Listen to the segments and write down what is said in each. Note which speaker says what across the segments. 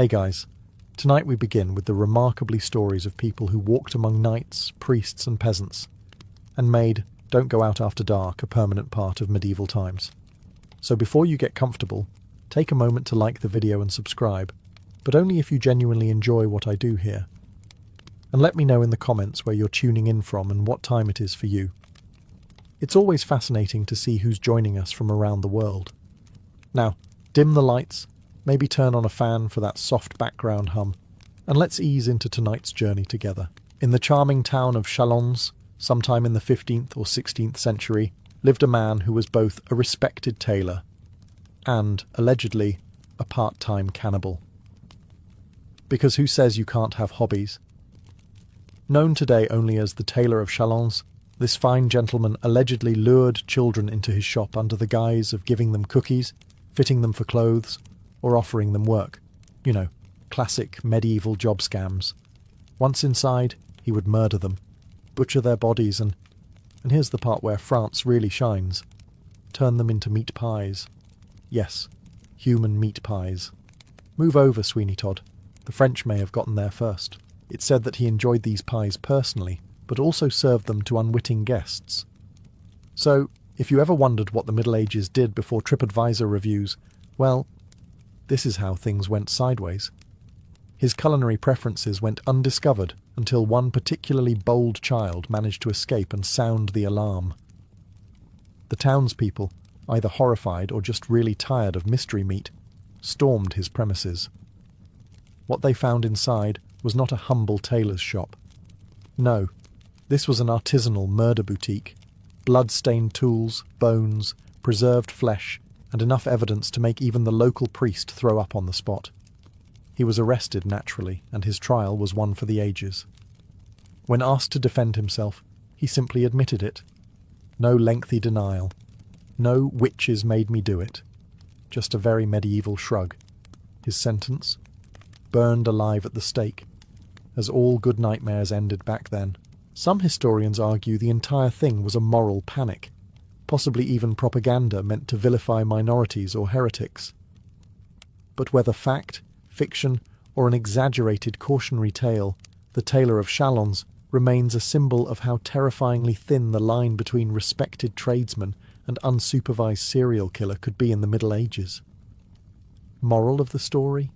Speaker 1: Hey guys, tonight we begin with the remarkably stories of people who walked among knights, priests and peasants, and made "Don't Go Out After Dark" a permanent part of medieval times. So before you get comfortable, take a moment to like the video and subscribe, but only if you genuinely enjoy what I do here. And let me know in the comments where you're tuning in from and what time it is for you. It's always fascinating to see who's joining us from around the world. Now, dim the lights, maybe turn on a fan for that soft background hum, and let's ease into tonight's journey together. In the charming town of Chalons, sometime in the 15th or 16th century, lived a man who was both a respected tailor and, allegedly, a part-time cannibal. Because who says you can't have hobbies? Known today only as the Tailor of Chalons, this fine gentleman allegedly lured children into his shop under the guise of giving them cookies, fitting them for clothes, or offering them work. You know, classic medieval job scams. Once inside, he would murder them, butcher their bodies and here's the part where France really shines, turn them into meat pies. Yes, human meat pies. Move over, Sweeney Todd. The French may have gotten there first. It's said that he enjoyed these pies personally, but also served them to unwitting guests. So, if you ever wondered what the Middle Ages did before TripAdvisor reviews, well, this is how things went sideways. His culinary preferences went undiscovered until one particularly bold child managed to escape and sound the alarm. The townspeople, either horrified or just really tired of mystery meat, stormed his premises. What they found inside was not a humble tailor's shop. No, this was an artisanal murder boutique. Blood-stained tools, bones, preserved flesh, and enough evidence to make even the local priest throw up on the spot. He was arrested naturally, and his trial was one for the ages. When asked to defend himself, he simply admitted it. No lengthy denial. No "witches made me do it." Just a very medieval shrug. His sentence? Burned alive at the stake. As all good nightmares ended back then. Some historians argue the entire thing was a moral panic, possibly even propaganda meant to vilify minorities or heretics. But whether fact, fiction, or an exaggerated cautionary tale, the Tailor of Chalons remains a symbol of how terrifyingly thin the line between respected tradesman and unsupervised serial killer could be in the Middle Ages. Moral of the story?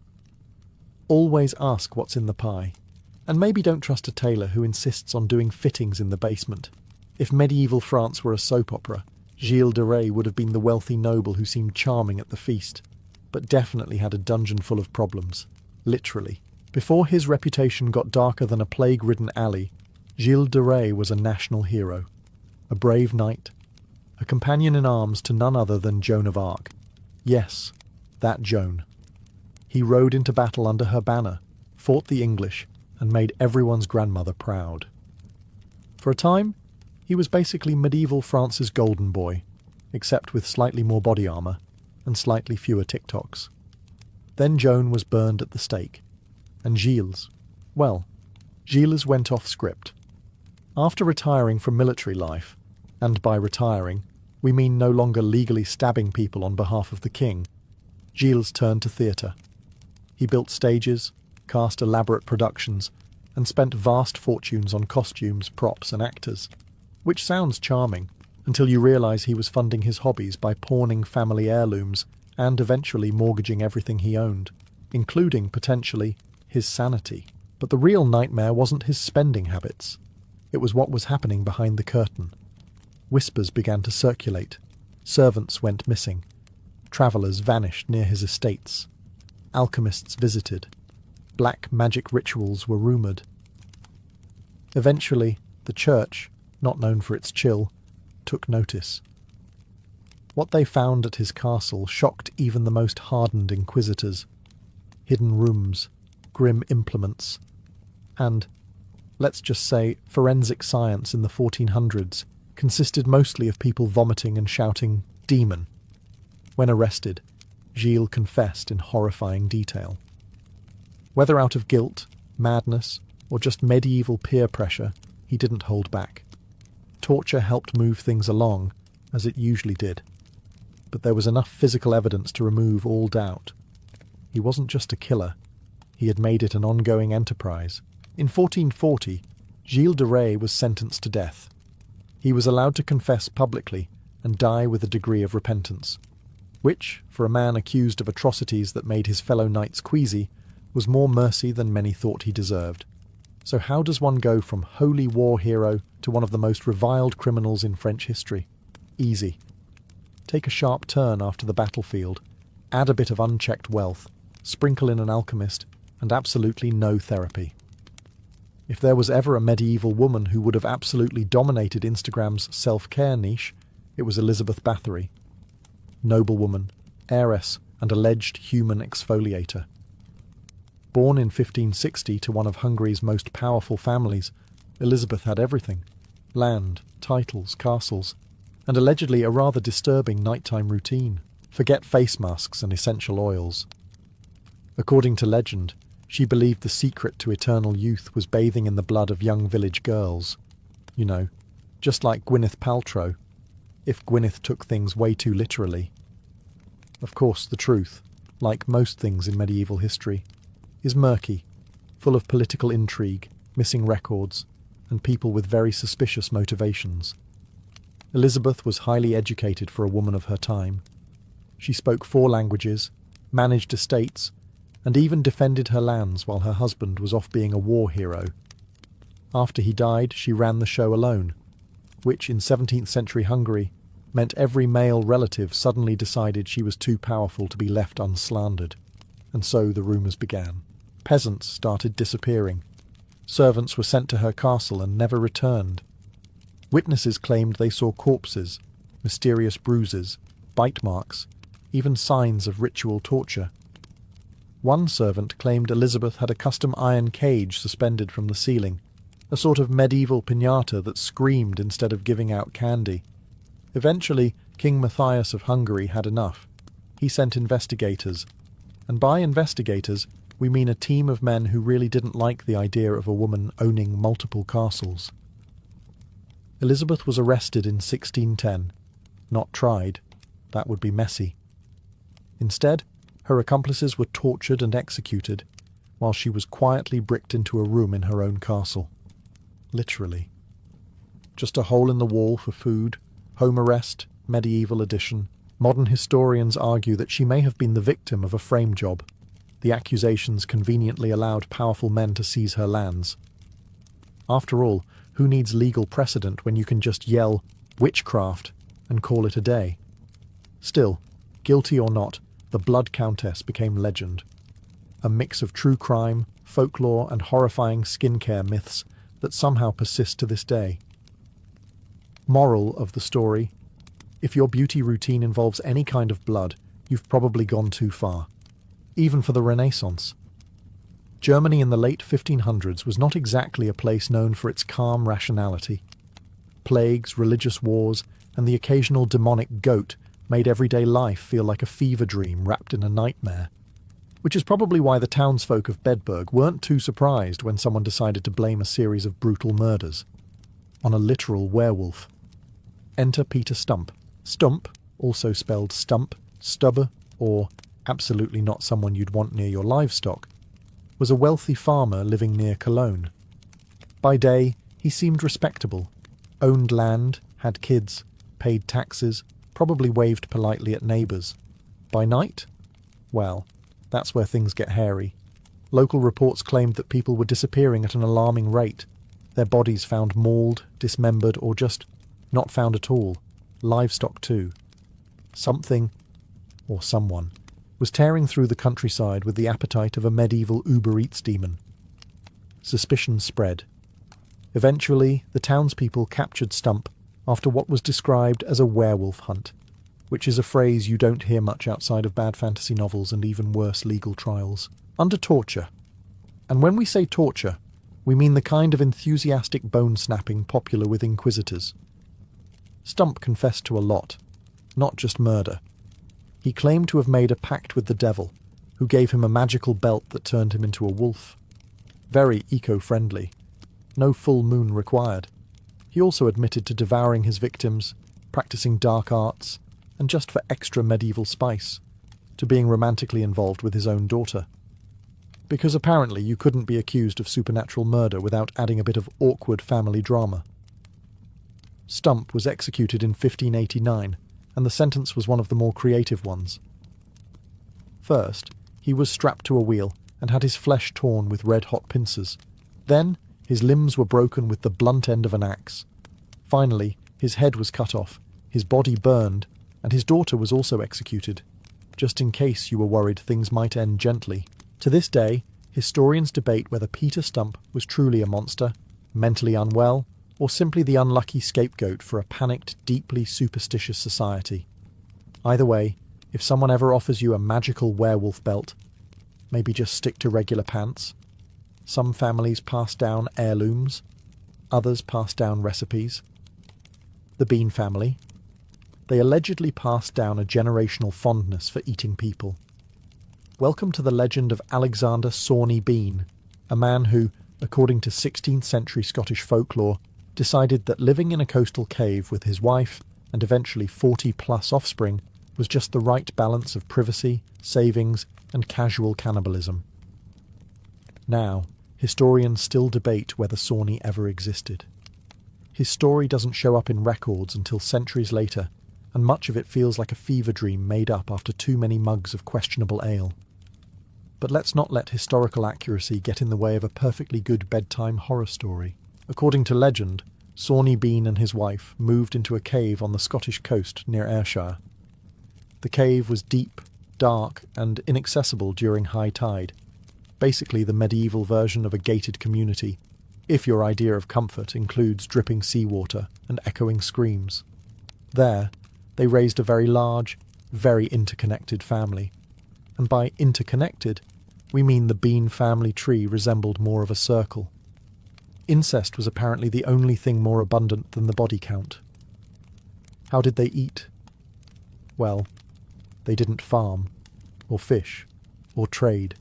Speaker 1: Always ask what's in the pie, and maybe don't trust a tailor who insists on doing fittings in the basement. If medieval France were a soap opera, Gilles de Rais would have been the wealthy noble who seemed charming at the feast, but definitely had a dungeon full of problems, literally. Before his reputation got darker than a plague-ridden alley, Gilles de Rais was a national hero, a brave knight, a companion in arms to none other than Joan of Arc. Yes, that Joan. He rode into battle under her banner, fought the English, and made everyone's grandmother proud. For a time, he was basically medieval France's golden boy, except with slightly more body armour and slightly fewer TikToks. Then Joan was burned at the stake, and Gilles went off script. After retiring from military life, and by retiring, we mean no longer legally stabbing people on behalf of the king, Gilles turned to theatre. He built stages, cast elaborate productions, and spent vast fortunes on costumes, props and actors. Which sounds charming, until you realise he was funding his hobbies by pawning family heirlooms and eventually mortgaging everything he owned, including, potentially, his sanity. But the real nightmare wasn't his spending habits. It was what was happening behind the curtain. Whispers began to circulate. Servants went missing. Travellers vanished near his estates. Alchemists visited. Black magic rituals were rumoured. Eventually, the church, not known for its chill, took notice. What they found at his castle shocked even the most hardened inquisitors. Hidden rooms, grim implements, and, let's just say, forensic science in the 1400s consisted mostly of people vomiting and shouting, "Demon." When arrested, Gilles confessed in horrifying detail. Whether out of guilt, madness, or just medieval peer pressure, he didn't hold back. Torture helped move things along, as it usually did. But there was enough physical evidence to remove all doubt. He wasn't just a killer, he had made it an ongoing enterprise. In 1440, Gilles de Rais was sentenced to death. He was allowed to confess publicly and die with a degree of repentance, which, for a man accused of atrocities that made his fellow knights queasy, was more mercy than many thought he deserved. So how does one go from holy war hero to one of the most reviled criminals in French history? Easy. Take a sharp turn after the battlefield, add a bit of unchecked wealth, sprinkle in an alchemist, and absolutely no therapy. If there was ever a medieval woman who would have absolutely dominated Instagram's self-care niche, it was Elizabeth Bathory. Noblewoman, heiress, and alleged human exfoliator. Born in 1560 to one of Hungary's most powerful families, Elizabeth had everything: land, titles, castles, and allegedly a rather disturbing nighttime routine. Forget face masks and essential oils. According to legend, she believed the secret to eternal youth was bathing in the blood of young village girls. You know, just like Gwyneth Paltrow, if Gwyneth took things way too literally. Of course, the truth, like most things in medieval history, is murky, full of political intrigue, missing records, and people with very suspicious motivations. Elizabeth was highly educated for a woman of her time. She spoke 4 languages, managed estates, and even defended her lands while her husband was off being a war hero. After he died, she ran the show alone, which in 17th century Hungary meant every male relative suddenly decided she was too powerful to be left unslandered. And so the rumours began. Peasants started disappearing. Servants were sent to her castle and never returned. Witnesses claimed they saw corpses, mysterious bruises, bite marks, even signs of ritual torture. One servant claimed Elizabeth had a custom iron cage suspended from the ceiling, a sort of medieval piñata that screamed instead of giving out candy. Eventually, King Matthias of Hungary had enough. He sent investigators, and by investigators, we mean a team of men who really didn't like the idea of a woman owning multiple castles. Elizabeth was arrested in 1610, not tried. That would be messy. Instead, her accomplices were tortured and executed, while she was quietly bricked into a room in her own castle. Literally. Just a hole in the wall for food, home arrest, medieval edition. Modern historians argue that she may have been the victim of a frame job. The accusations conveniently allowed powerful men to seize her lands. After all, who needs legal precedent when you can just yell "witchcraft" and call it a day? Still, guilty or not, the Blood Countess became legend. A mix of true crime, folklore, and horrifying skincare myths that somehow persist to this day. Moral of the story: if your beauty routine involves any kind of blood, you've probably gone too far. Even for the Renaissance. Germany in the late 1500s was not exactly a place known for its calm rationality. Plagues, religious wars, and the occasional demonic goat made everyday life feel like a fever dream wrapped in a nightmare. Which is probably why the townsfolk of Bedburg weren't too surprised when someone decided to blame a series of brutal murders on a literal werewolf. Enter Peter Stump. Stump, also spelled stump, stubber, or absolutely not someone you'd want near your livestock, was a wealthy farmer living near Cologne. By day, he seemed respectable, owned land, had kids, paid taxes, probably waved politely at neighbours. By night? Well, that's where things get hairy. Local reports claimed that people were disappearing at an alarming rate, their bodies found mauled, dismembered, or just not found at all. Livestock too. Something, or someone, was tearing through the countryside with the appetite of a medieval Uber Eats demon. Suspicion spread. Eventually, the townspeople captured Stump after what was described as a werewolf hunt, which is a phrase you don't hear much outside of bad fantasy novels and even worse legal trials, under torture. And when we say torture, we mean the kind of enthusiastic bone-snapping popular with inquisitors. Stump confessed to a lot, not just murder. He claimed to have made a pact with the devil, who gave him a magical belt that turned him into a wolf. Very eco-friendly. No full moon required. He also admitted to devouring his victims, practicing dark arts, and just for extra medieval spice, to being romantically involved with his own daughter. because apparently you couldn't be accused of supernatural murder without adding a bit of awkward family drama. Stump was executed in 1589, and the sentence was one of the more creative ones. First, he was strapped to a wheel and had his flesh torn with red-hot pincers. Then, his limbs were broken with the blunt end of an axe. Finally, his head was cut off, his body burned, and his daughter was also executed, just in case you were worried things might end gently. To this day, historians debate whether Peter Stump was truly a monster, mentally unwell, or simply the unlucky scapegoat for a panicked, deeply superstitious society. Either way, if someone ever offers you a magical werewolf belt, maybe just stick to regular pants. Some families pass down heirlooms, others pass down recipes. The Bean family. They allegedly passed down a generational fondness for eating people. Welcome to the legend of Alexander Sawney Bean, a man who, according to 16th century Scottish folklore, decided that living in a coastal cave with his wife and eventually 40-plus offspring was just the right balance of privacy, savings, and casual cannibalism. Now, historians still debate whether Sawney ever existed. His story doesn't show up in records until centuries later, and much of it feels like a fever dream made up after too many mugs of questionable ale. But let's not let historical accuracy get in the way of a perfectly good bedtime horror story. According to legend, Sawney Bean and his wife moved into a cave on the Scottish coast near Ayrshire. The cave was deep, dark, and inaccessible during high tide, basically the medieval version of a gated community, if your idea of comfort includes dripping seawater and echoing screams. There, they raised a very large, very interconnected family. And by interconnected, we mean the Bean family tree resembled more of a circle. Incest was apparently the only thing more abundant than the body count. How did they eat? Well, they didn't farm, or fish, or trade.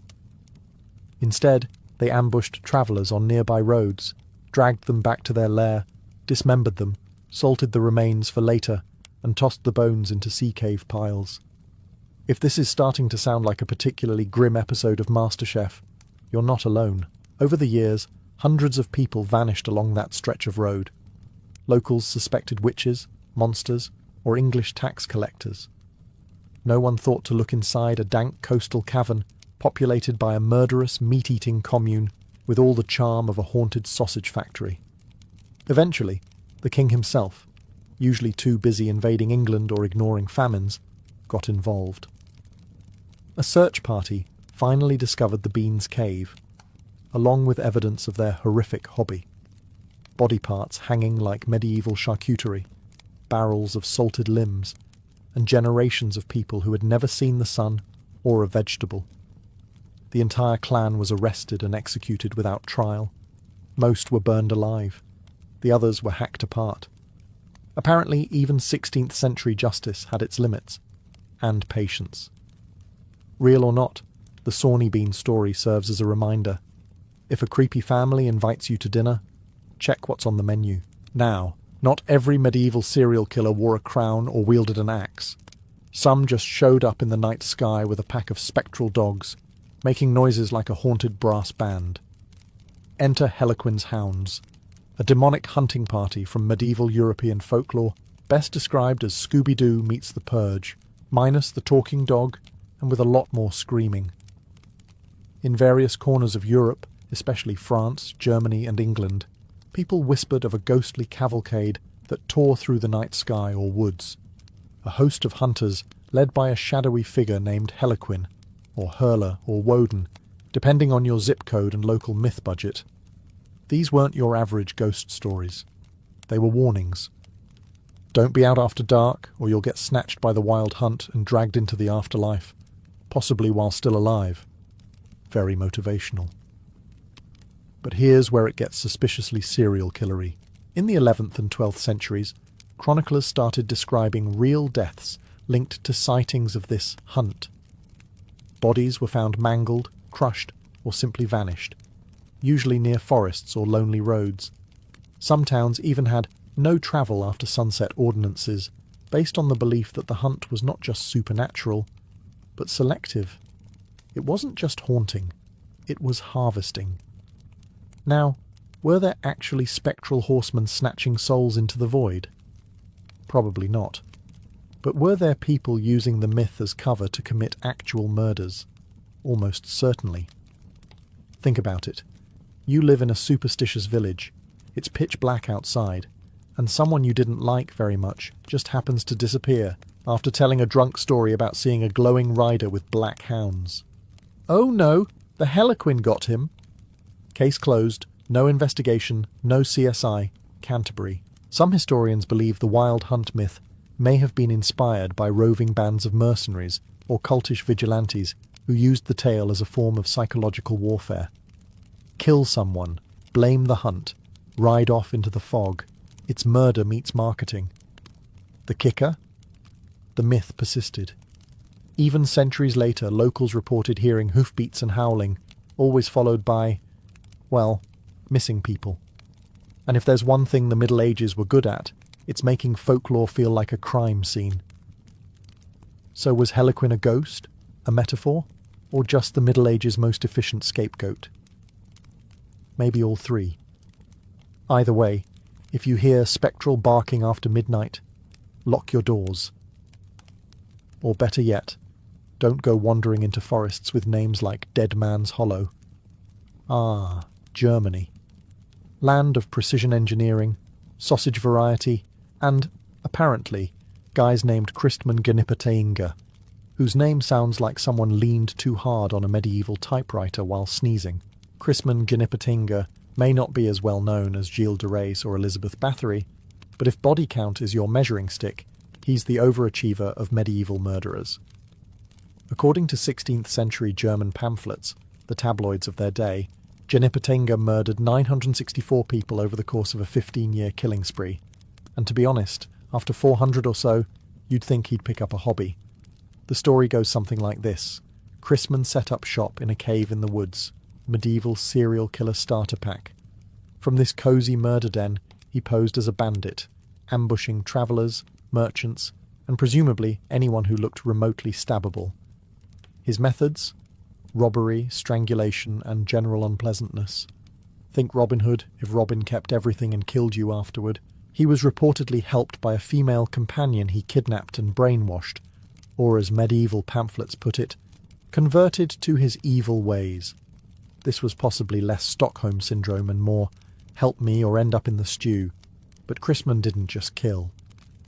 Speaker 1: Instead, they ambushed travellers on nearby roads, dragged them back to their lair, dismembered them, salted the remains for later, and tossed the bones into sea cave piles. If this is starting to sound like a particularly grim episode of MasterChef, you're not alone. Over the years, hundreds of people vanished along that stretch of road. Locals suspected witches, monsters, or English tax collectors. No one thought to look inside a dank coastal cavern populated by a murderous, meat-eating commune with all the charm of a haunted sausage factory. Eventually, the king himself, usually too busy invading England or ignoring famines, got involved. A search party finally discovered the Beans' cave, along with evidence of their horrific hobby. Body parts hanging like medieval charcuterie, barrels of salted limbs, and generations of people who had never seen the sun or a vegetable. The entire clan was arrested and executed without trial. Most were burned alive. The others were hacked apart. Apparently, even 16th century justice had its limits, and patience. Real or not, the Sawney Bean story serves as a reminder. If a creepy family invites you to dinner, check what's on the menu. Now, not every medieval serial killer wore a crown or wielded an axe. Some just showed up in the night sky with a pack of spectral dogs, making noises like a haunted brass band. Enter Harlequin's hounds, a demonic hunting party from medieval European folklore, best described as Scooby-Doo meets The Purge, minus the talking dog and with a lot more screaming. In various corners of Europe, especially France, Germany, and England, people whispered of a ghostly cavalcade that tore through the night sky or woods. A host of hunters led by a shadowy figure named Harlequin, or Hurler, or Woden, depending on your zip code and local myth budget. These weren't your average ghost stories. They were warnings. Don't be out after dark, or you'll get snatched by the wild hunt and dragged into the afterlife, possibly while still alive. Very motivational. But here's where it gets suspiciously serial killery. In the 11th and 12th centuries, chroniclers started describing real deaths linked to sightings of this hunt. Bodies were found mangled, crushed, or simply vanished, usually near forests or lonely roads. Some towns even had no travel after sunset ordinances, based on the belief that the hunt was not just supernatural, but selective. It wasn't just haunting, it was harvesting. Now, were there actually spectral horsemen snatching souls into the void? Probably not. But were there people using the myth as cover to commit actual murders? Almost certainly. Think about it. You live in a superstitious village. It's pitch black outside, and someone you didn't like very much just happens to disappear after telling a drunk story about seeing a glowing rider with black hounds. Oh no, the Harlequin got him. Case closed, no investigation, no CSI, Canterbury. Some historians believe the wild hunt myth may have been inspired by roving bands of mercenaries or cultish vigilantes who used the tale as a form of psychological warfare. Kill someone, blame the hunt, ride off into the fog. It's murder meets marketing. The kicker? The myth persisted. Even centuries later, locals reported hearing hoofbeats and howling, always followed by, well, missing people. And if there's one thing the Middle Ages were good at, it's making folklore feel like a crime scene. So was Harlequin a ghost, a metaphor, or just the Middle Ages' most efficient scapegoat? Maybe all three. Either way, if you hear spectral barking after midnight, lock your doors. Or better yet, don't go wandering into forests with names like Dead Man's Hollow. Ah, Germany. Land of precision engineering, sausage variety, and, apparently, guys named Christman Gnipperteinge, whose name sounds like someone leaned too hard on a medieval typewriter while sneezing. Christman Gnipperteinge may not be as well known as Gilles de Rais or Elizabeth Bathory, but if body count is your measuring stick, he's the overachiever of medieval murderers. According to 16th century German pamphlets, the tabloids of their day, Gnipperteinge murdered 964 people over the course of a 15-year killing spree. And to be honest, after 400 or so, you'd think he'd pick up a hobby. The story goes something like this. Christman set up shop in a cave in the woods, medieval serial killer starter pack. From this cosy murder den, he posed as a bandit, ambushing travellers, merchants, and presumably anyone who looked remotely stabbable. His methods? Robbery, strangulation, and general unpleasantness. Think Robin Hood if Robin kept everything and killed you afterward. He was reportedly helped by a female companion he kidnapped and brainwashed, or as medieval pamphlets put it, converted to his evil ways. This was possibly less Stockholm Syndrome and more help me or end up in the stew. But Christman didn't just kill.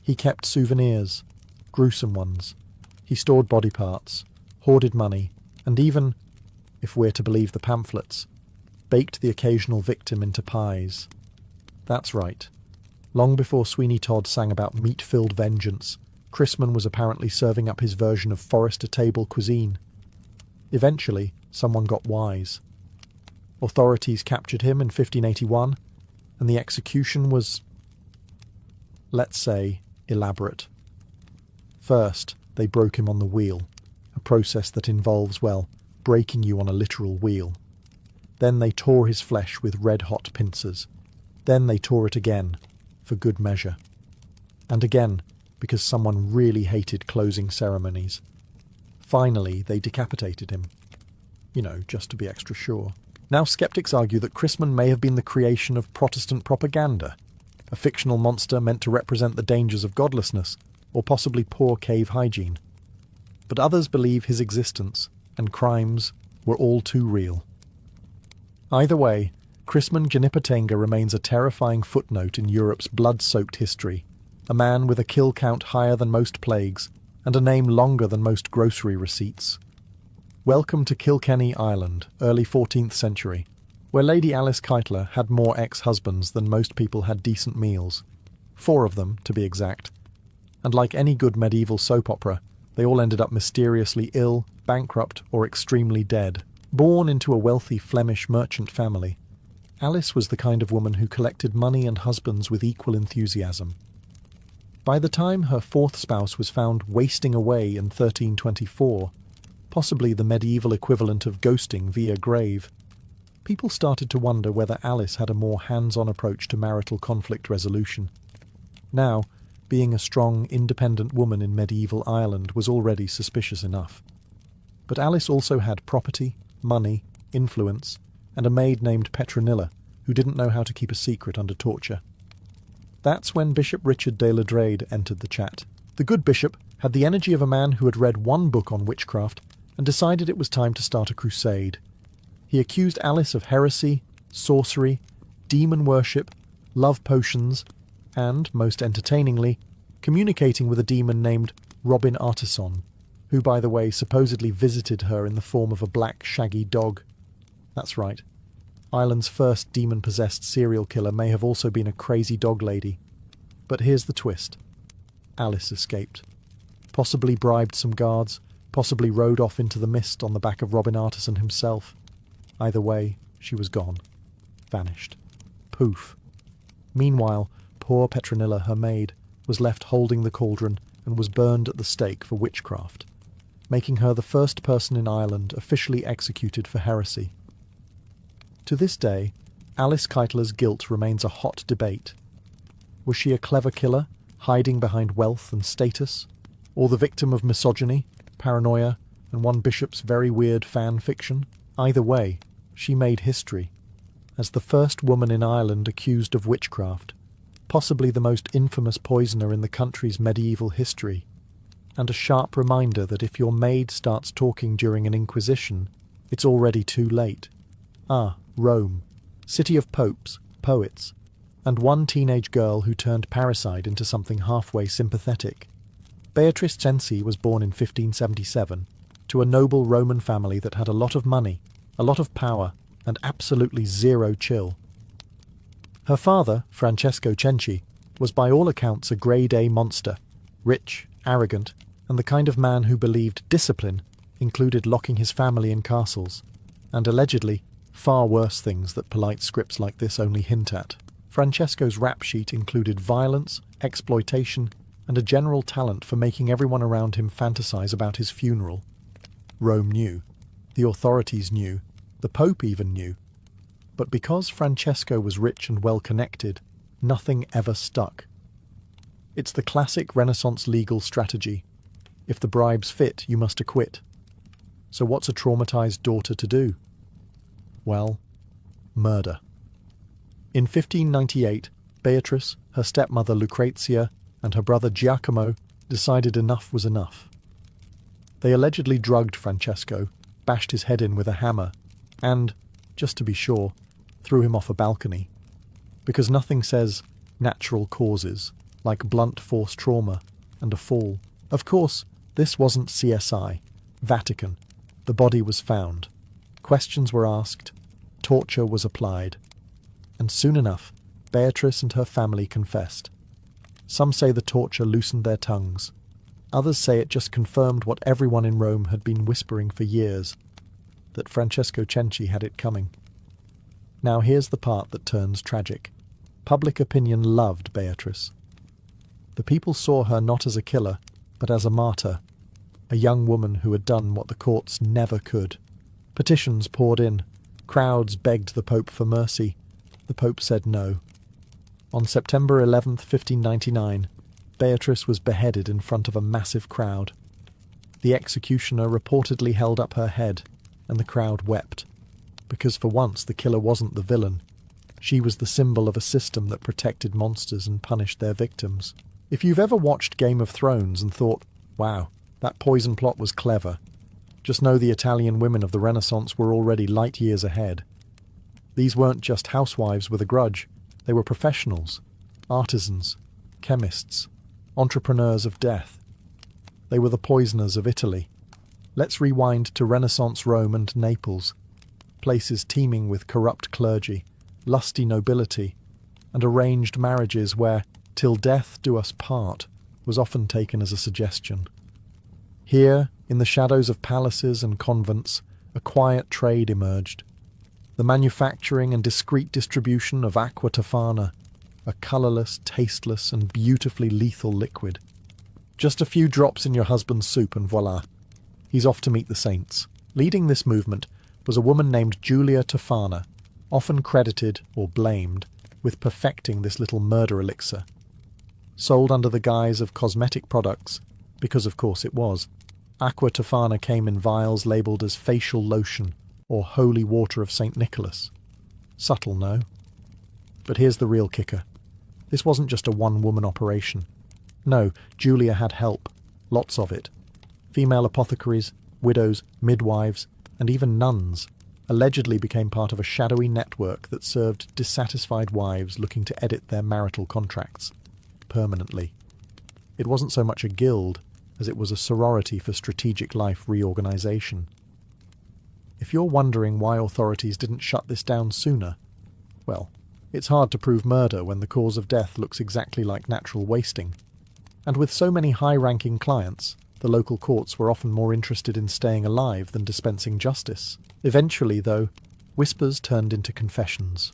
Speaker 1: He kept souvenirs, gruesome ones. He stored body parts, hoarded money, and even, if we're to believe the pamphlets, baked the occasional victim into pies. That's right. Long before Sweeney Todd sang about meat-filled vengeance, Christman was apparently serving up his version of Forrester-table cuisine. Eventually, someone got wise. Authorities captured him in 1581, and the execution was, let's say, elaborate. First, they broke him on the wheel, a process that involves, well, breaking you on a literal wheel. Then they tore his flesh with red-hot pincers. Then they tore it again, for good measure. And again, because someone really hated closing ceremonies. Finally, they decapitated him. You know, just to be extra sure. Now skeptics argue that Christman may have been the creation of Protestant propaganda, a fictional monster meant to represent the dangers of godlessness, or possibly poor cave hygiene. But others believe his existence and crimes were all too real. Either way, Christman Gnipperteinge remains a terrifying footnote in Europe's blood-soaked history, a man with a kill count higher than most plagues, and a name longer than most grocery receipts. Welcome to Kilkenny Island, early 14th century, where Lady Alice Keitler had more ex-husbands than most people had decent meals. 4 of them, to be exact. And like any good medieval soap opera, they all ended up mysteriously ill, bankrupt, or extremely dead. Born into a wealthy Flemish merchant family, Alice was the kind of woman who collected money and husbands with equal enthusiasm. By the time her 4th spouse was found wasting away in 1324, possibly the medieval equivalent of ghosting via grave, people started to wonder whether Alice had a more hands-on approach to marital conflict resolution. Now, being a strong, independent woman in medieval Ireland was already suspicious enough. But Alice also had property, money, influence, and a maid named Petronilla, who didn't know how to keep a secret under torture. That's when Bishop Richard de Ladrede entered the chat. The good bishop had the energy of a man who had read one book on witchcraft and decided it was time to start a crusade. He accused Alice of heresy, sorcery, demon worship, love potions, and, most entertainingly, communicating with a demon named Robin Artisan, who, by the way, supposedly visited her in the form of a black, shaggy dog. That's right. Ireland's first demon-possessed serial killer may have also been a crazy dog lady. But here's the twist. Alice escaped. Possibly bribed some guards, possibly rode off into the mist on the back of Robin Artisan himself. Either way, she was gone. Vanished. Poof. Meanwhile, poor Petronilla, her maid, was left holding the cauldron and was burned at the stake for witchcraft, making her the first person in Ireland officially executed for heresy. To this day, Alice Keitler's guilt remains a hot debate. Was she a clever killer, hiding behind wealth and status, or the victim of misogyny, paranoia, and one bishop's very weird fan fiction? Either way, she made history, as the first woman in Ireland accused of witchcraft, possibly the most infamous poisoner in the country's medieval history, and a sharp reminder that if your maid starts talking during an inquisition, it's already too late. Rome, city of popes, poets, and one teenage girl who turned parricide into something halfway sympathetic. Beatrice Cenci was born in 1577 to a noble Roman family that had a lot of money, a lot of power, and absolutely zero chill. Her father, Francesco Cenci, was by all accounts a grade-A monster, rich, arrogant, and the kind of man who believed discipline included locking his family in castles, and allegedly far worse things that polite scripts like this only hint at. Francesco's rap sheet included violence, exploitation, and a general talent for making everyone around him fantasize about his funeral. Rome knew. The authorities knew. The Pope even knew. But because Francesco was rich and well-connected, nothing ever stuck. It's the classic Renaissance legal strategy. If the bribes fit, you must acquit. So what's a traumatized daughter to do? Well, murder. In 1598, Beatrice, her stepmother Lucrezia, and her brother Giacomo decided enough was enough. They allegedly drugged Francesco, bashed his head in with a hammer, and, just to be sure, threw him off a balcony. Because nothing says natural causes, like blunt force trauma and a fall. Of course, this wasn't CSI, Vatican. The body was found. Questions were asked, torture was applied, and soon enough, Beatrice and her family confessed. Some say the torture loosened their tongues. Others say it just confirmed what everyone in Rome had been whispering for years, that Francesco Cenci had it coming. Now here's the part that turns tragic. Public opinion loved Beatrice. The people saw her not as a killer, but as a martyr, a young woman who had done what the courts never could. Petitions poured in. Crowds begged the Pope for mercy. The Pope said no. On September 11th, 1599, Beatrice was beheaded in front of a massive crowd. The executioner reportedly held up her head, and the crowd wept, because for once the killer wasn't the villain. She was the symbol of a system that protected monsters and punished their victims. If you've ever watched Game of Thrones and thought, wow, that poison plot was clever, just know the Italian women of the Renaissance were already light years ahead. These weren't just housewives with a grudge, they were professionals, artisans, chemists, entrepreneurs of death. They were the poisoners of Italy. Let's rewind to Renaissance Rome and Naples, places teeming with corrupt clergy, lusty nobility, and arranged marriages where "till death do us part" was often taken as a suggestion. Here, in the shadows of palaces and convents, a quiet trade emerged. The manufacturing and discreet distribution of aqua tofana, a colourless, tasteless, and beautifully lethal liquid. Just a few drops in your husband's soup and voila, he's off to meet the saints. Leading this movement was a woman named Giulia Tofana, often credited, or blamed, with perfecting this little murder elixir. Sold under the guise of cosmetic products, because of course it was, aqua tofana came in vials labelled as facial lotion, or holy water of St. Nicholas. Subtle, no? But here's the real kicker. This wasn't just a one-woman operation. No, Julia had help. Lots of it. Female apothecaries, widows, midwives, and even nuns allegedly became part of a shadowy network that served dissatisfied wives looking to edit their marital contracts permanently. It wasn't so much a guild as it was a sorority for strategic life reorganization. If you're wondering why authorities didn't shut this down sooner, well, it's hard to prove murder when the cause of death looks exactly like natural wasting. And with so many high-ranking clients, the local courts were often more interested in staying alive than dispensing justice. Eventually, though, whispers turned into confessions.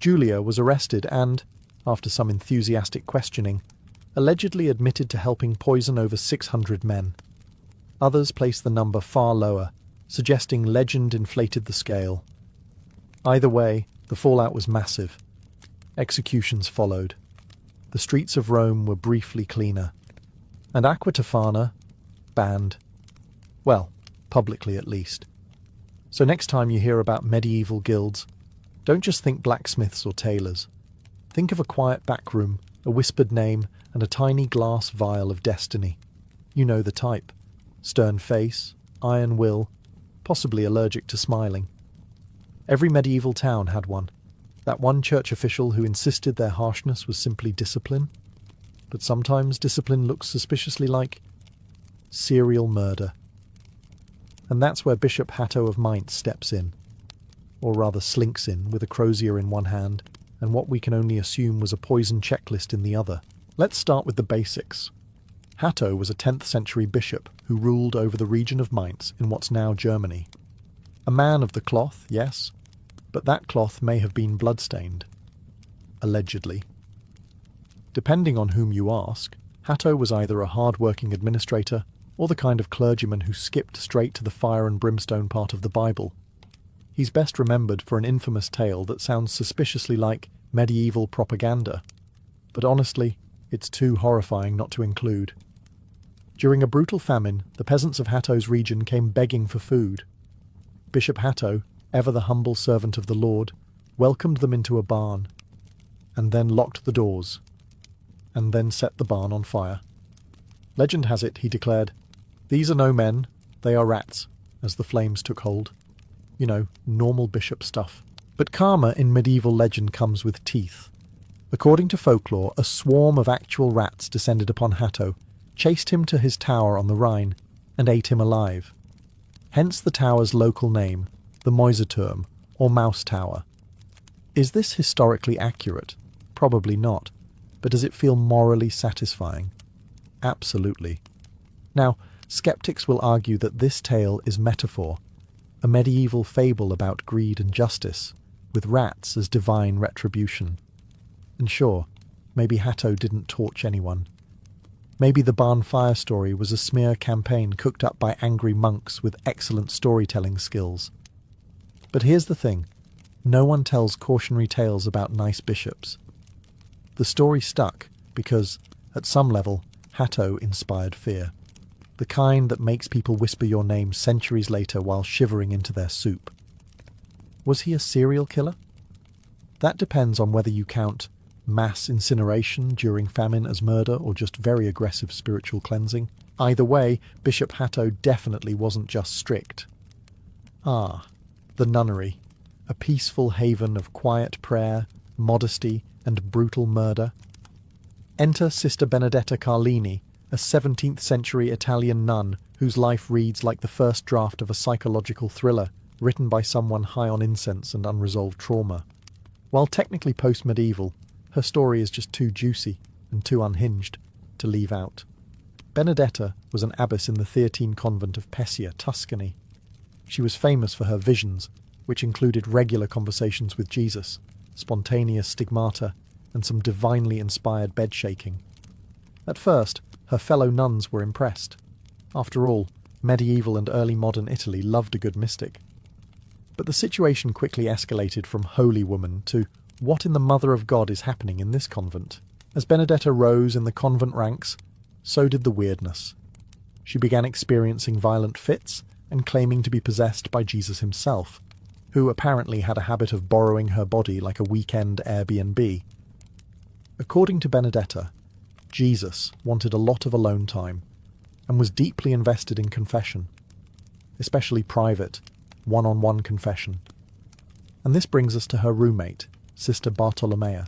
Speaker 1: Julia was arrested and, after some enthusiastic questioning, allegedly admitted to helping poison over 600 men. Others placed the number far lower, suggesting legend inflated the scale. Either way, the fallout was massive. Executions followed. The streets of Rome were briefly cleaner. And Aqua Tofana, banned. Well, publicly at least. So next time you hear about medieval guilds, don't just think blacksmiths or tailors. Think of a quiet back room, a whispered name, and a tiny glass vial of destiny. You know the type. Stern face, iron will, possibly allergic to smiling. Every medieval town had one. That one church official who insisted their harshness was simply discipline. But sometimes discipline looks suspiciously like serial murder. And that's where Bishop Hatto of Mainz steps in. Or rather slinks in, with a crozier in one hand, and what we can only assume was a poison checklist in the other. Let's start with the basics. Hatto was a 10th century bishop who ruled over the region of Mainz in what's now Germany. A man of the cloth, yes, but that cloth may have been blood-stained. Allegedly. Depending on whom you ask, Hatto was either a hard-working administrator or the kind of clergyman who skipped straight to the fire and brimstone part of the Bible. He's best remembered for an infamous tale that sounds suspiciously like medieval propaganda, but honestly, it's too horrifying not to include. During a brutal famine, the peasants of Hatto's region came begging for food. Bishop Hatto, ever the humble servant of the Lord, welcomed them into a barn, and then locked the doors, and then set the barn on fire. Legend has it, he declared, "These are no men, they are rats," as the flames took hold. You know, normal bishop stuff. But karma in medieval legend comes with teeth. According to folklore, a swarm of actual rats descended upon Hatto, chased him to his tower on the Rhine, and ate him alive. Hence the tower's local name, the Mäuseturm, or Mouse Tower. Is this historically accurate? Probably not. But does it feel morally satisfying? Absolutely. Now, skeptics will argue that this tale is metaphor, a medieval fable about greed and justice, with rats as divine retribution. And sure, maybe Hatto didn't torch anyone. Maybe the barn fire story was a smear campaign cooked up by angry monks with excellent storytelling skills. But here's the thing, no one tells cautionary tales about nice bishops. The story stuck because, at some level, Hatto inspired fear. The kind that makes people whisper your name centuries later while shivering into their soup. Was he a serial killer? That depends on whether you count mass incineration during famine as murder or just very aggressive spiritual cleansing. Either way, Bishop Hatto definitely wasn't just strict. Ah, the nunnery, a peaceful haven of quiet prayer, modesty, and brutal murder. Enter Sister Benedetta Carlini, a 17th century Italian nun whose life reads like the first draft of a psychological thriller written by someone high on incense and unresolved trauma. While technically post-medieval, her story is just too juicy and too unhinged to leave out. Benedetta was an abbess in the Theatine convent of Pescia, Tuscany. She was famous for her visions, which included regular conversations with Jesus, spontaneous stigmata, and some divinely inspired bed-shaking. At first, her fellow nuns were impressed. After all, medieval and early modern Italy loved a good mystic. But the situation quickly escalated from holy woman to what in the mother of God is happening in this convent? As Benedetta rose in the convent ranks, so did the weirdness. She began experiencing violent fits and claiming to be possessed by Jesus himself, who apparently had a habit of borrowing her body like a weekend Airbnb. According to Benedetta, Jesus wanted a lot of alone time and was deeply invested in confession, especially private, one-on-one confession. And this brings us to her roommate, Sister Bartolomea.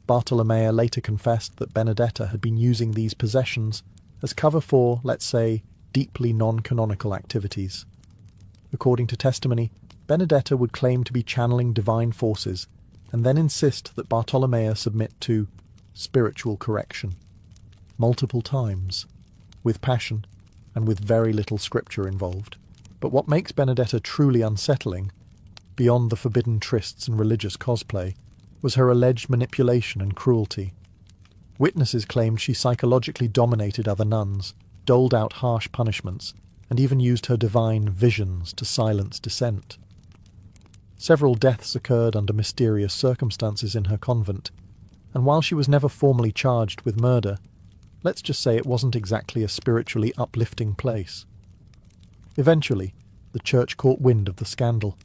Speaker 1: Bartolomea later confessed that Benedetta had been using these possessions as cover for, let's say, deeply non-canonical activities. According to testimony, Benedetta would claim to be channeling divine forces and then insist that Bartolomea submit to spiritual correction multiple times, with passion and with very little scripture involved. But what makes Benedetta truly unsettling, beyond the forbidden trysts and religious cosplay, was her alleged manipulation and cruelty. Witnesses claimed she psychologically dominated other nuns, doled out harsh punishments, and even used her divine visions to silence dissent. Several deaths occurred under mysterious circumstances in her convent, and while she was never formally charged with murder, let's just say it wasn't exactly a spiritually uplifting place. Eventually, the church caught wind of the scandal.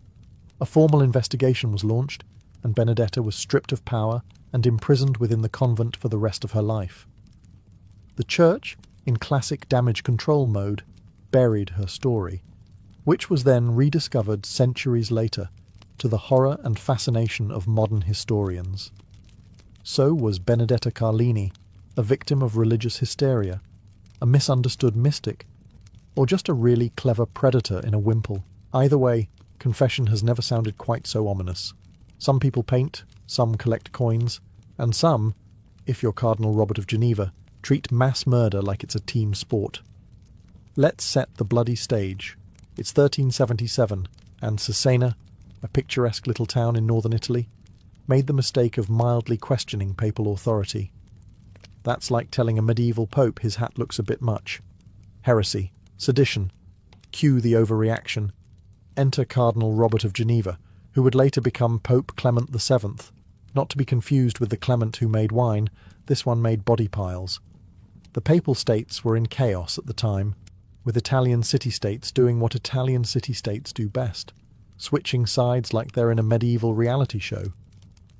Speaker 1: A formal investigation was launched, and Benedetta was stripped of power and imprisoned within the convent for the rest of her life. The church, in classic damage control mode, buried her story, which was then rediscovered centuries later, to the horror and fascination of modern historians. So was Benedetta Carlini, a victim of religious hysteria, a misunderstood mystic, or just a really clever predator in a wimple. Either way, confession has never sounded quite so ominous. Some people paint, some collect coins, and some, if you're Cardinal Robert of Geneva, treat mass murder like it's a team sport. Let's set the bloody stage. It's 1377, and Cesena, a picturesque little town in northern Italy, made the mistake of mildly questioning papal authority. That's like telling a medieval pope his hat looks a bit much. Heresy, sedition, cue the overreaction. Enter Cardinal Robert of Geneva, who would later become Pope Clement VII, not to be confused with the Clement who made wine. This one made body piles. The papal states were in chaos at the time, with Italian city-states doing what Italian city-states do best, switching sides like they're in a medieval reality show.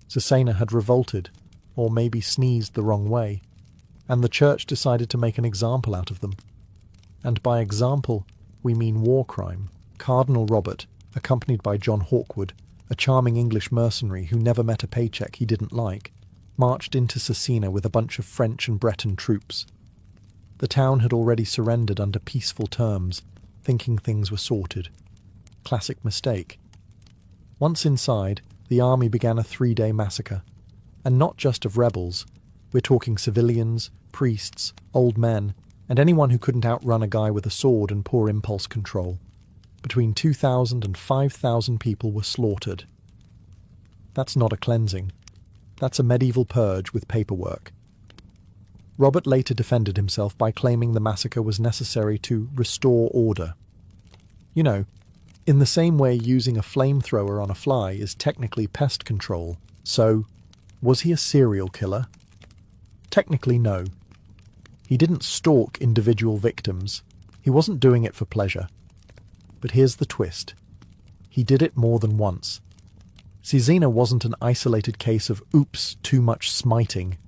Speaker 1: Cesena had revolted, or maybe sneezed the wrong way, and the church decided to make an example out of them. And by example, we mean war crime. Cardinal Robert, accompanied by John Hawkwood, a charming English mercenary who never met a paycheck he didn't like, marched into Cesena with a bunch of French and Breton troops. The town had already surrendered under peaceful terms, thinking things were sorted. Classic mistake. Once inside, the army began a 3-day massacre. And not just of rebels. We're talking civilians, priests, old men, and anyone who couldn't outrun a guy with a sword and poor impulse control. Between 2,000 and 5,000 people were slaughtered. That's not a cleansing. That's a medieval purge with paperwork. Robert later defended himself by claiming the massacre was necessary to restore order. You know, in the same way using a flamethrower on a fly is technically pest control. So, was he a serial killer? Technically, no. He didn't stalk individual victims. He wasn't doing it for pleasure. But here's the twist. He did it more than once. Cesena wasn't an isolated case of oops, too much smiting.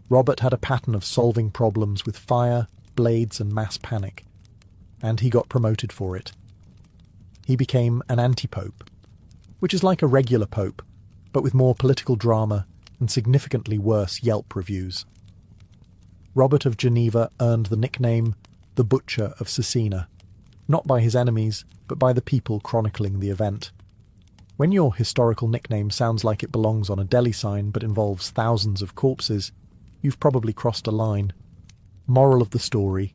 Speaker 1: Robert had a pattern of solving problems with fire, blades, and mass panic. And he got promoted for it. He became an anti-pope, which is like a regular pope, but with more political drama and significantly worse Yelp reviews. Robert of Geneva earned the nickname the Butcher of Cesena, not by his enemies, but by the people chronicling the event. When your historical nickname sounds like it belongs on a deli sign but involves thousands of corpses, you've probably crossed a line. Moral of the story: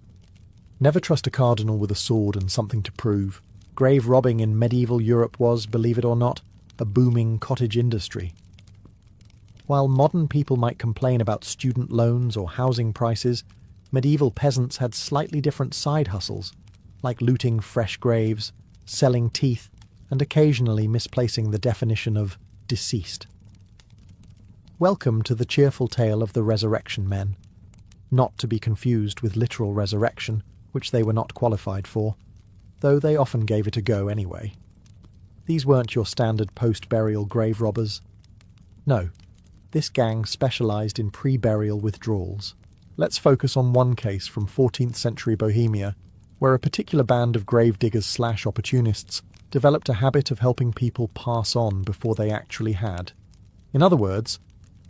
Speaker 1: never trust a cardinal with a sword and something to prove. Grave robbing in medieval Europe was, believe it or not, a booming cottage industry. While modern people might complain about student loans or housing prices, medieval peasants had slightly different side hustles, like looting fresh graves, selling teeth, and occasionally misplacing the definition of deceased. Welcome to the cheerful tale of the resurrection men, not to be confused with literal resurrection, which they were not qualified for. though they often gave it a go anyway. These weren't your standard post-burial grave robbers. No, this gang specialised in pre-burial withdrawals. Let's focus on one case from 14th century Bohemia, where a particular band of gravediggers/opportunists developed a habit of helping people pass on before they actually had. In other words,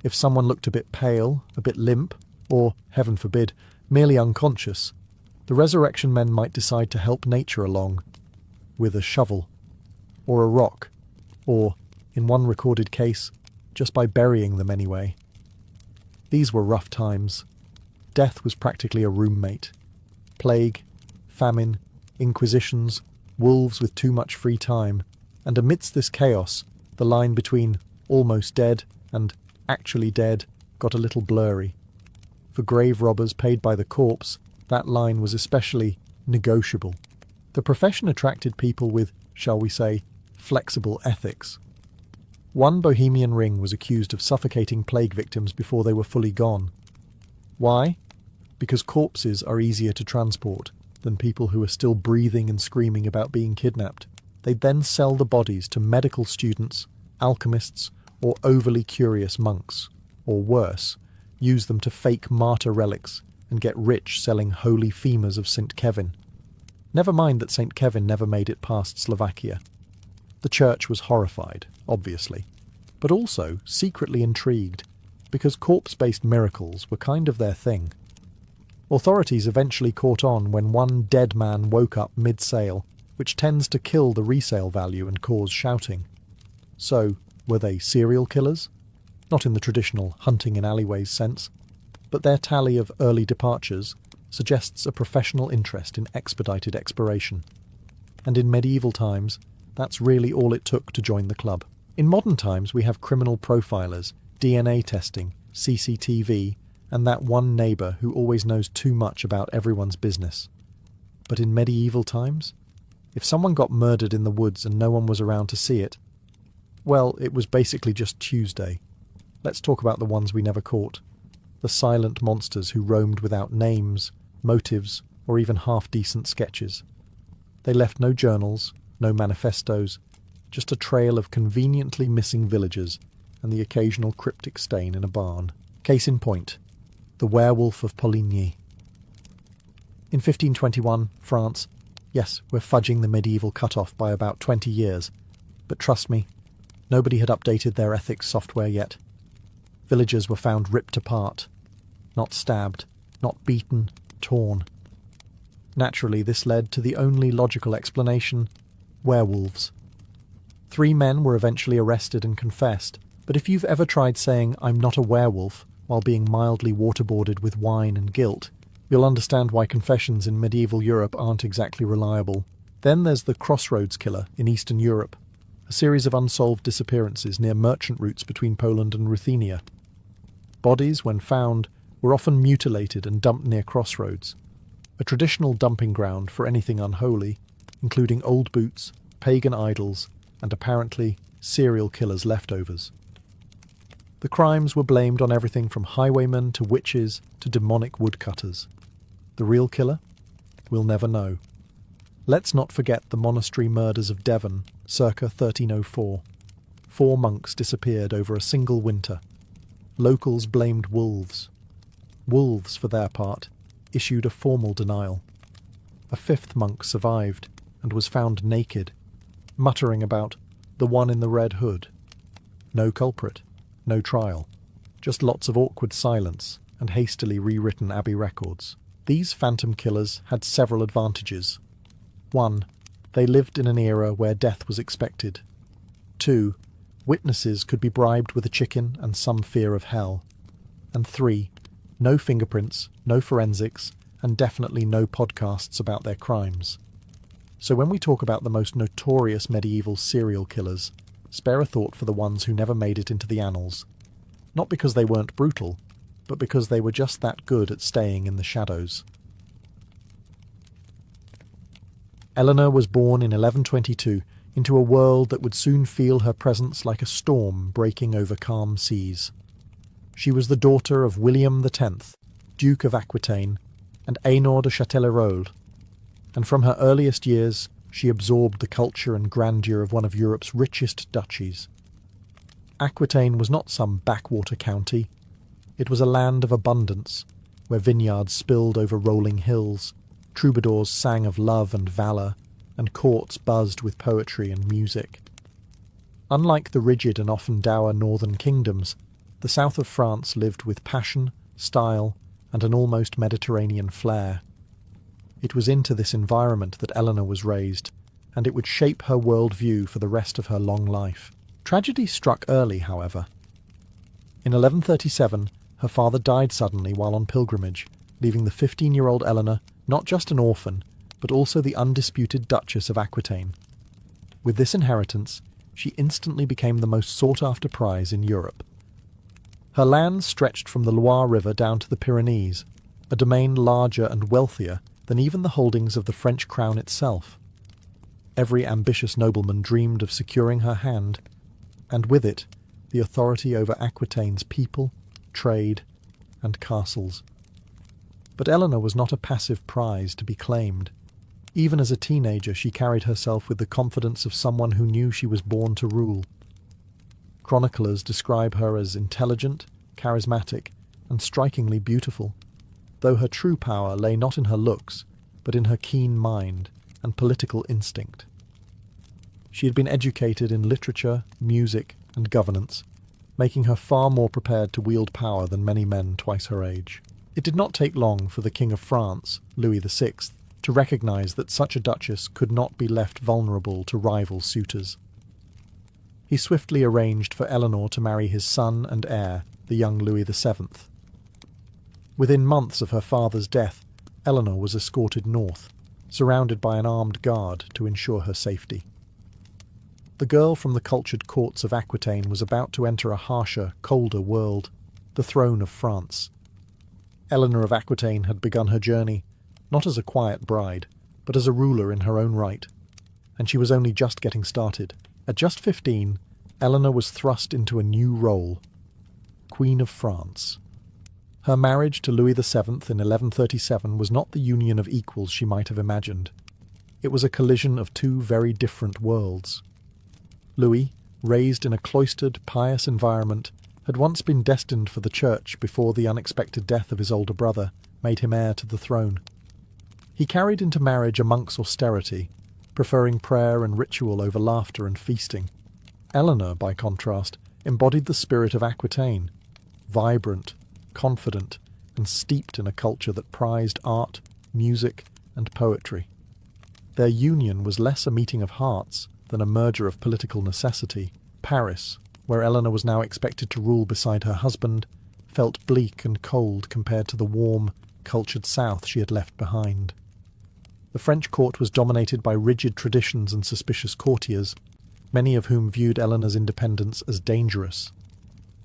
Speaker 1: if someone looked a bit pale, a bit limp, or, heaven forbid, merely unconscious, the resurrection men might decide to help nature along with a shovel, or a rock, or, in one recorded case, just by burying them anyway. These were rough times. Death was practically a roommate. Plague, famine, inquisitions, wolves with too much free time, and amidst this chaos, the line between almost dead and actually dead got a little blurry. For grave robbers paid by the corpse, that line was especially negotiable. The profession attracted people with, shall we say, flexible ethics. One Bohemian ring was accused of suffocating plague victims before they were fully gone. Why? Because corpses are easier to transport than people who are still breathing and screaming about being kidnapped. They'd then sell the bodies to medical students, alchemists, or overly curious monks, or worse, use them to fake martyr relics and get rich selling holy femurs of St. Kevin. Never mind that St. Kevin never made it past Slovakia. The church was horrified, obviously, but also secretly intrigued, because corpse-based miracles were kind of their thing. Authorities eventually caught on when one dead man woke up mid-sale, which tends to kill the resale value and cause shouting. So, were they serial killers? Not in the traditional hunting in alleyways sense, but their tally of early departures suggests a professional interest in expedited expiration. And in medieval times, that's really all it took to join the club. In modern times, we have criminal profilers, DNA testing, CCTV, and that one neighbour who always knows too much about everyone's business. But in medieval times, if someone got murdered in the woods and no one was around to see it, well, it was basically just Tuesday. Let's talk about the ones we never caught. The silent monsters who roamed without names, motives, or even half-decent sketches. They left no journals, no manifestos, just a trail of conveniently missing villagers and the occasional cryptic stain in a barn. Case in point, the werewolf of Poligny. In 1521, France, yes, we're fudging the medieval cut-off by about 20 years, but trust me, nobody had updated their ethics software yet. Villagers were found ripped apart, not stabbed, not beaten, torn. Naturally, this led to the only logical explanation: werewolves. 3 men were eventually arrested and confessed, but if you've ever tried saying "I'm not a werewolf" while being mildly waterboarded with wine and guilt, you'll understand why confessions in medieval Europe aren't exactly reliable. Then there's the Crossroads Killer in Eastern Europe, a series of unsolved disappearances near merchant routes between Poland and Ruthenia. Bodies, when found, were often mutilated and dumped near crossroads, a traditional dumping ground for anything unholy, including old boots, pagan idols, and apparently serial killers' leftovers. The crimes were blamed on everything from highwaymen to witches to demonic woodcutters. The real killer? We'll never know. Let's not forget the monastery murders of Devon, circa 1304. 4 monks disappeared over a single winter. Locals blamed wolves. Wolves, for their part, issued a formal denial. A 5th monk survived and was found naked, muttering about the one in the red hood. No culprit, no trial, just lots of awkward silence and hastily rewritten abbey records. These phantom killers had several advantages. 1. They lived in an era where death was expected. 2. Witnesses could be bribed with a chicken and some fear of hell. And 3. No fingerprints, no forensics, and definitely no podcasts about their crimes. So when we talk about the most notorious medieval serial killers, spare a thought for the ones who never made it into the annals. Not because they weren't brutal, but because they were just that good at staying in the shadows. Eleanor was born in 1122 into a world that would soon feel her presence like a storm breaking over calm seas. She was the daughter of William X, Duke of Aquitaine, and Eanor de Châtellerault, and from her earliest years she absorbed the culture and grandeur of one of Europe's richest duchies. Aquitaine was not some backwater county. It was a land of abundance, where vineyards spilled over rolling hills, troubadours sang of love and valour, and courts buzzed with poetry and music. Unlike the rigid and often dour northern kingdoms, the south of France lived with passion, style, and an almost Mediterranean flair. It was into this environment that Eleanor was raised, and it would shape her worldview for the rest of her long life. Tragedy struck early, however. In 1137, her father died suddenly while on pilgrimage, leaving the 15-year-old Eleanor not just an orphan, but also the undisputed Duchess of Aquitaine. With this inheritance, she instantly became the most sought-after prize in Europe. Her lands stretched from the Loire River down to the Pyrenees, a domain larger and wealthier than even the holdings of the French crown itself. Every ambitious nobleman dreamed of securing her hand, and with it, the authority over Aquitaine's people, trade, and castles. But Eleanor was not a passive prize to be claimed. Even as a teenager, she carried herself with the confidence of someone who knew she was born to rule. Chroniclers describe her as intelligent, charismatic, and strikingly beautiful, though her true power lay not in her looks, but in her keen mind and political instinct. She had been educated in literature, music, and governance, making her far more prepared to wield power than many men twice her age. It did not take long for the King of France, Louis VI, to recognise that such a duchess could not be left vulnerable to rival suitors. He swiftly arranged for Eleanor to marry his son and heir, the young Louis VII. Within months of her father's death, Eleanor was escorted north, surrounded by an armed guard to ensure her safety. The girl from the cultured courts of Aquitaine was about to enter a harsher, colder world, the throne of France. Eleanor of Aquitaine had begun her journey, not as a quiet bride, but as a ruler in her own right, and she was only just getting started. At just 15, Eleanor was thrust into a new role, Queen of France. Her marriage to Louis VII in 1137 was not the union of equals she might have imagined. It was a collision of two very different worlds. Louis, raised in a cloistered, pious environment, had once been destined for the church before the unexpected death of his older brother made him heir to the throne. He carried into marriage a monk's austerity, preferring prayer and ritual over laughter and feasting. Eleanor, by contrast, embodied the spirit of Aquitaine, vibrant, confident, and steeped in a culture that prized art, music, and poetry. Their union was less a meeting of hearts than a merger of political necessity. Paris, where Eleanor was now expected to rule beside her husband, felt bleak and cold compared to the warm, cultured south she had left behind. The French court was dominated by rigid traditions and suspicious courtiers, many of whom viewed Eleanor's independence as dangerous.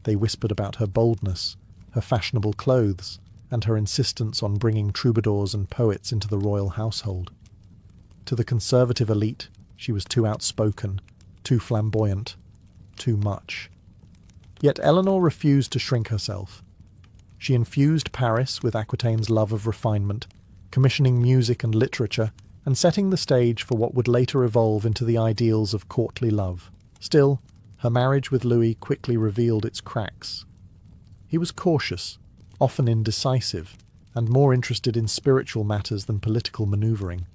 Speaker 1: They whispered about her boldness, her fashionable clothes, and her insistence on bringing troubadours and poets into the royal household. To the conservative elite, she was too outspoken, too flamboyant, too much. Yet Eleanor refused to shrink herself. She infused Paris with Aquitaine's love of refinement, commissioning music and literature, and setting the stage for what would later evolve into the ideals of courtly love. Still, her marriage with Louis quickly revealed its cracks. He was cautious, often indecisive, and more interested in spiritual matters than political manoeuvring.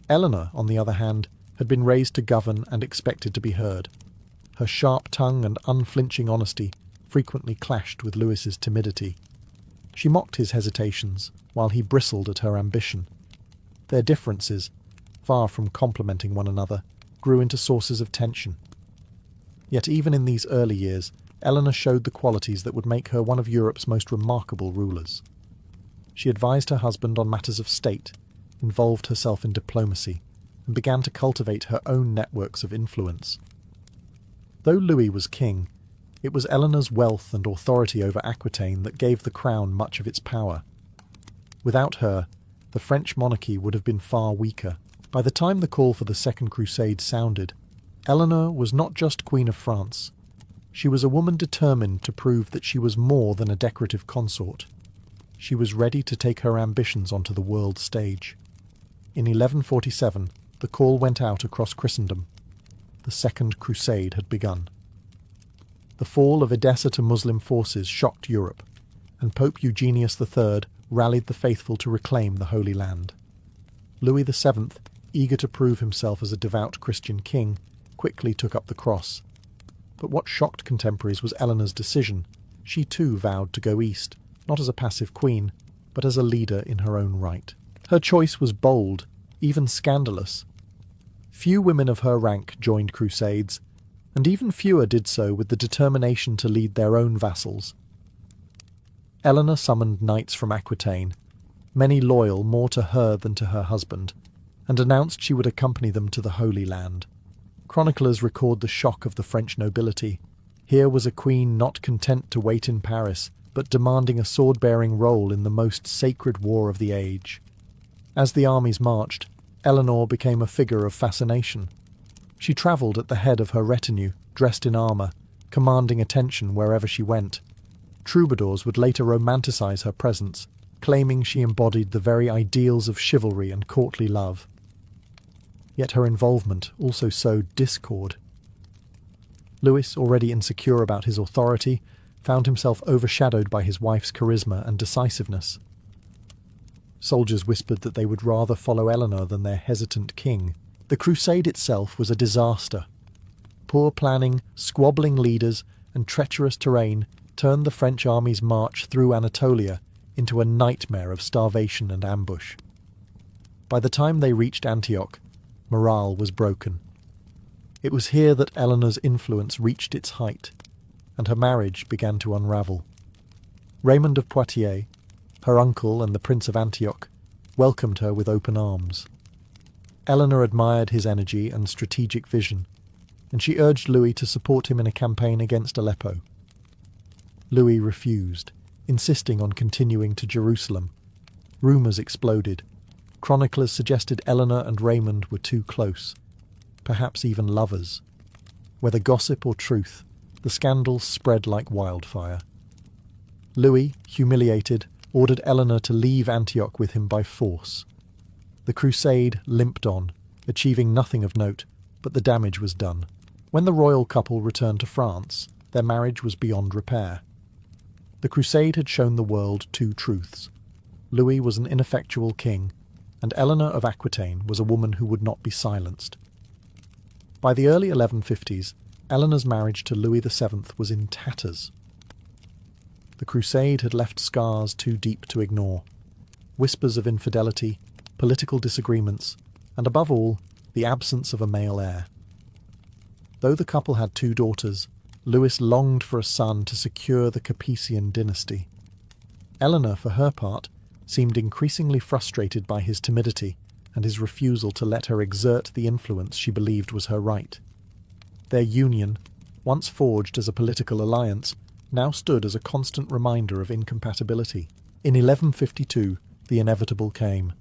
Speaker 1: Eleanor, on the other hand, had been raised to govern and expected to be heard. Her sharp tongue and unflinching honesty frequently clashed with Louis's timidity. She mocked his hesitations, while he bristled at her ambition. Their differences, far from complementing one another, grew into sources of tension. Yet even in these early years, Eleanor showed the qualities that would make her one of Europe's most remarkable rulers. She advised her husband on matters of state, involved herself in diplomacy, and began to cultivate her own networks of influence. Though Louis was king, it was Eleanor's wealth and authority over Aquitaine that gave the crown much of its power. Without her, the French monarchy would have been far weaker. By the time the call for the Second Crusade sounded, Eleanor was not just Queen of France. She was a woman determined to prove that she was more than a decorative consort. She was ready to take her ambitions onto the world stage. In 1147, the call went out across Christendom. The Second Crusade had begun. The fall of Edessa to Muslim forces shocked Europe, and Pope Eugenius III rallied the faithful to reclaim the Holy Land. Louis VII, eager to prove himself as a devout Christian king, quickly took up the cross. But what shocked contemporaries was Eleanor's decision. She too vowed to go east, not as a passive queen, but as a leader in her own right. Her choice was bold, even scandalous. Few women of her rank joined crusades, and even fewer did so with the determination to lead their own vassals. Eleanor summoned knights from Aquitaine, many loyal more to her than to her husband, and announced she would accompany them to the Holy Land. Chroniclers record the shock of the French nobility. Here was a queen not content to wait in Paris, but demanding a sword-bearing role in the most sacred war of the age. As the armies marched, Eleanor became a figure of fascination. She travelled at the head of her retinue, dressed in armour, commanding attention wherever she went. Troubadours would later romanticize her presence, claiming she embodied the very ideals of chivalry and courtly love. Yet her involvement also sowed discord. Louis, already insecure about his authority, found himself overshadowed by his wife's charisma and decisiveness. Soldiers whispered that they would rather follow Eleanor than their hesitant king. The crusade itself was a disaster. Poor planning, squabbling leaders, and treacherous terrain turned the French army's march through Anatolia into a nightmare of starvation and ambush. By the time they reached Antioch, morale was broken. It was here that Eleanor's influence reached its height, and her marriage began to unravel. Raymond of Poitiers, her uncle and the Prince of Antioch, welcomed her with open arms. Eleanor admired his energy and strategic vision, and she urged Louis to support him in a campaign against Aleppo. Louis refused, insisting on continuing to Jerusalem. Rumours exploded. Chroniclers suggested Eleanor and Raymond were too close, perhaps even lovers. Whether gossip or truth, the scandal spread like wildfire. Louis, humiliated, ordered Eleanor to leave Antioch with him by force. The crusade limped on, achieving nothing of note, but the damage was done. When the royal couple returned to France, their marriage was beyond repair. The crusade had shown the world two truths. Louis was an ineffectual king, and Eleanor of Aquitaine was a woman who would not be silenced. By the early 1150s, Eleanor's marriage to Louis VII was in tatters. The crusade had left scars too deep to ignore. Whispers of infidelity, political disagreements, and above all, the absence of a male heir. Though the couple had two daughters, Louis longed for a son to secure the Capetian dynasty. Eleanor, for her part, seemed increasingly frustrated by his timidity and his refusal to let her exert the influence she believed was her right. Their union, once forged as a political alliance, now stood as a constant reminder of incompatibility. In 1152, the inevitable came.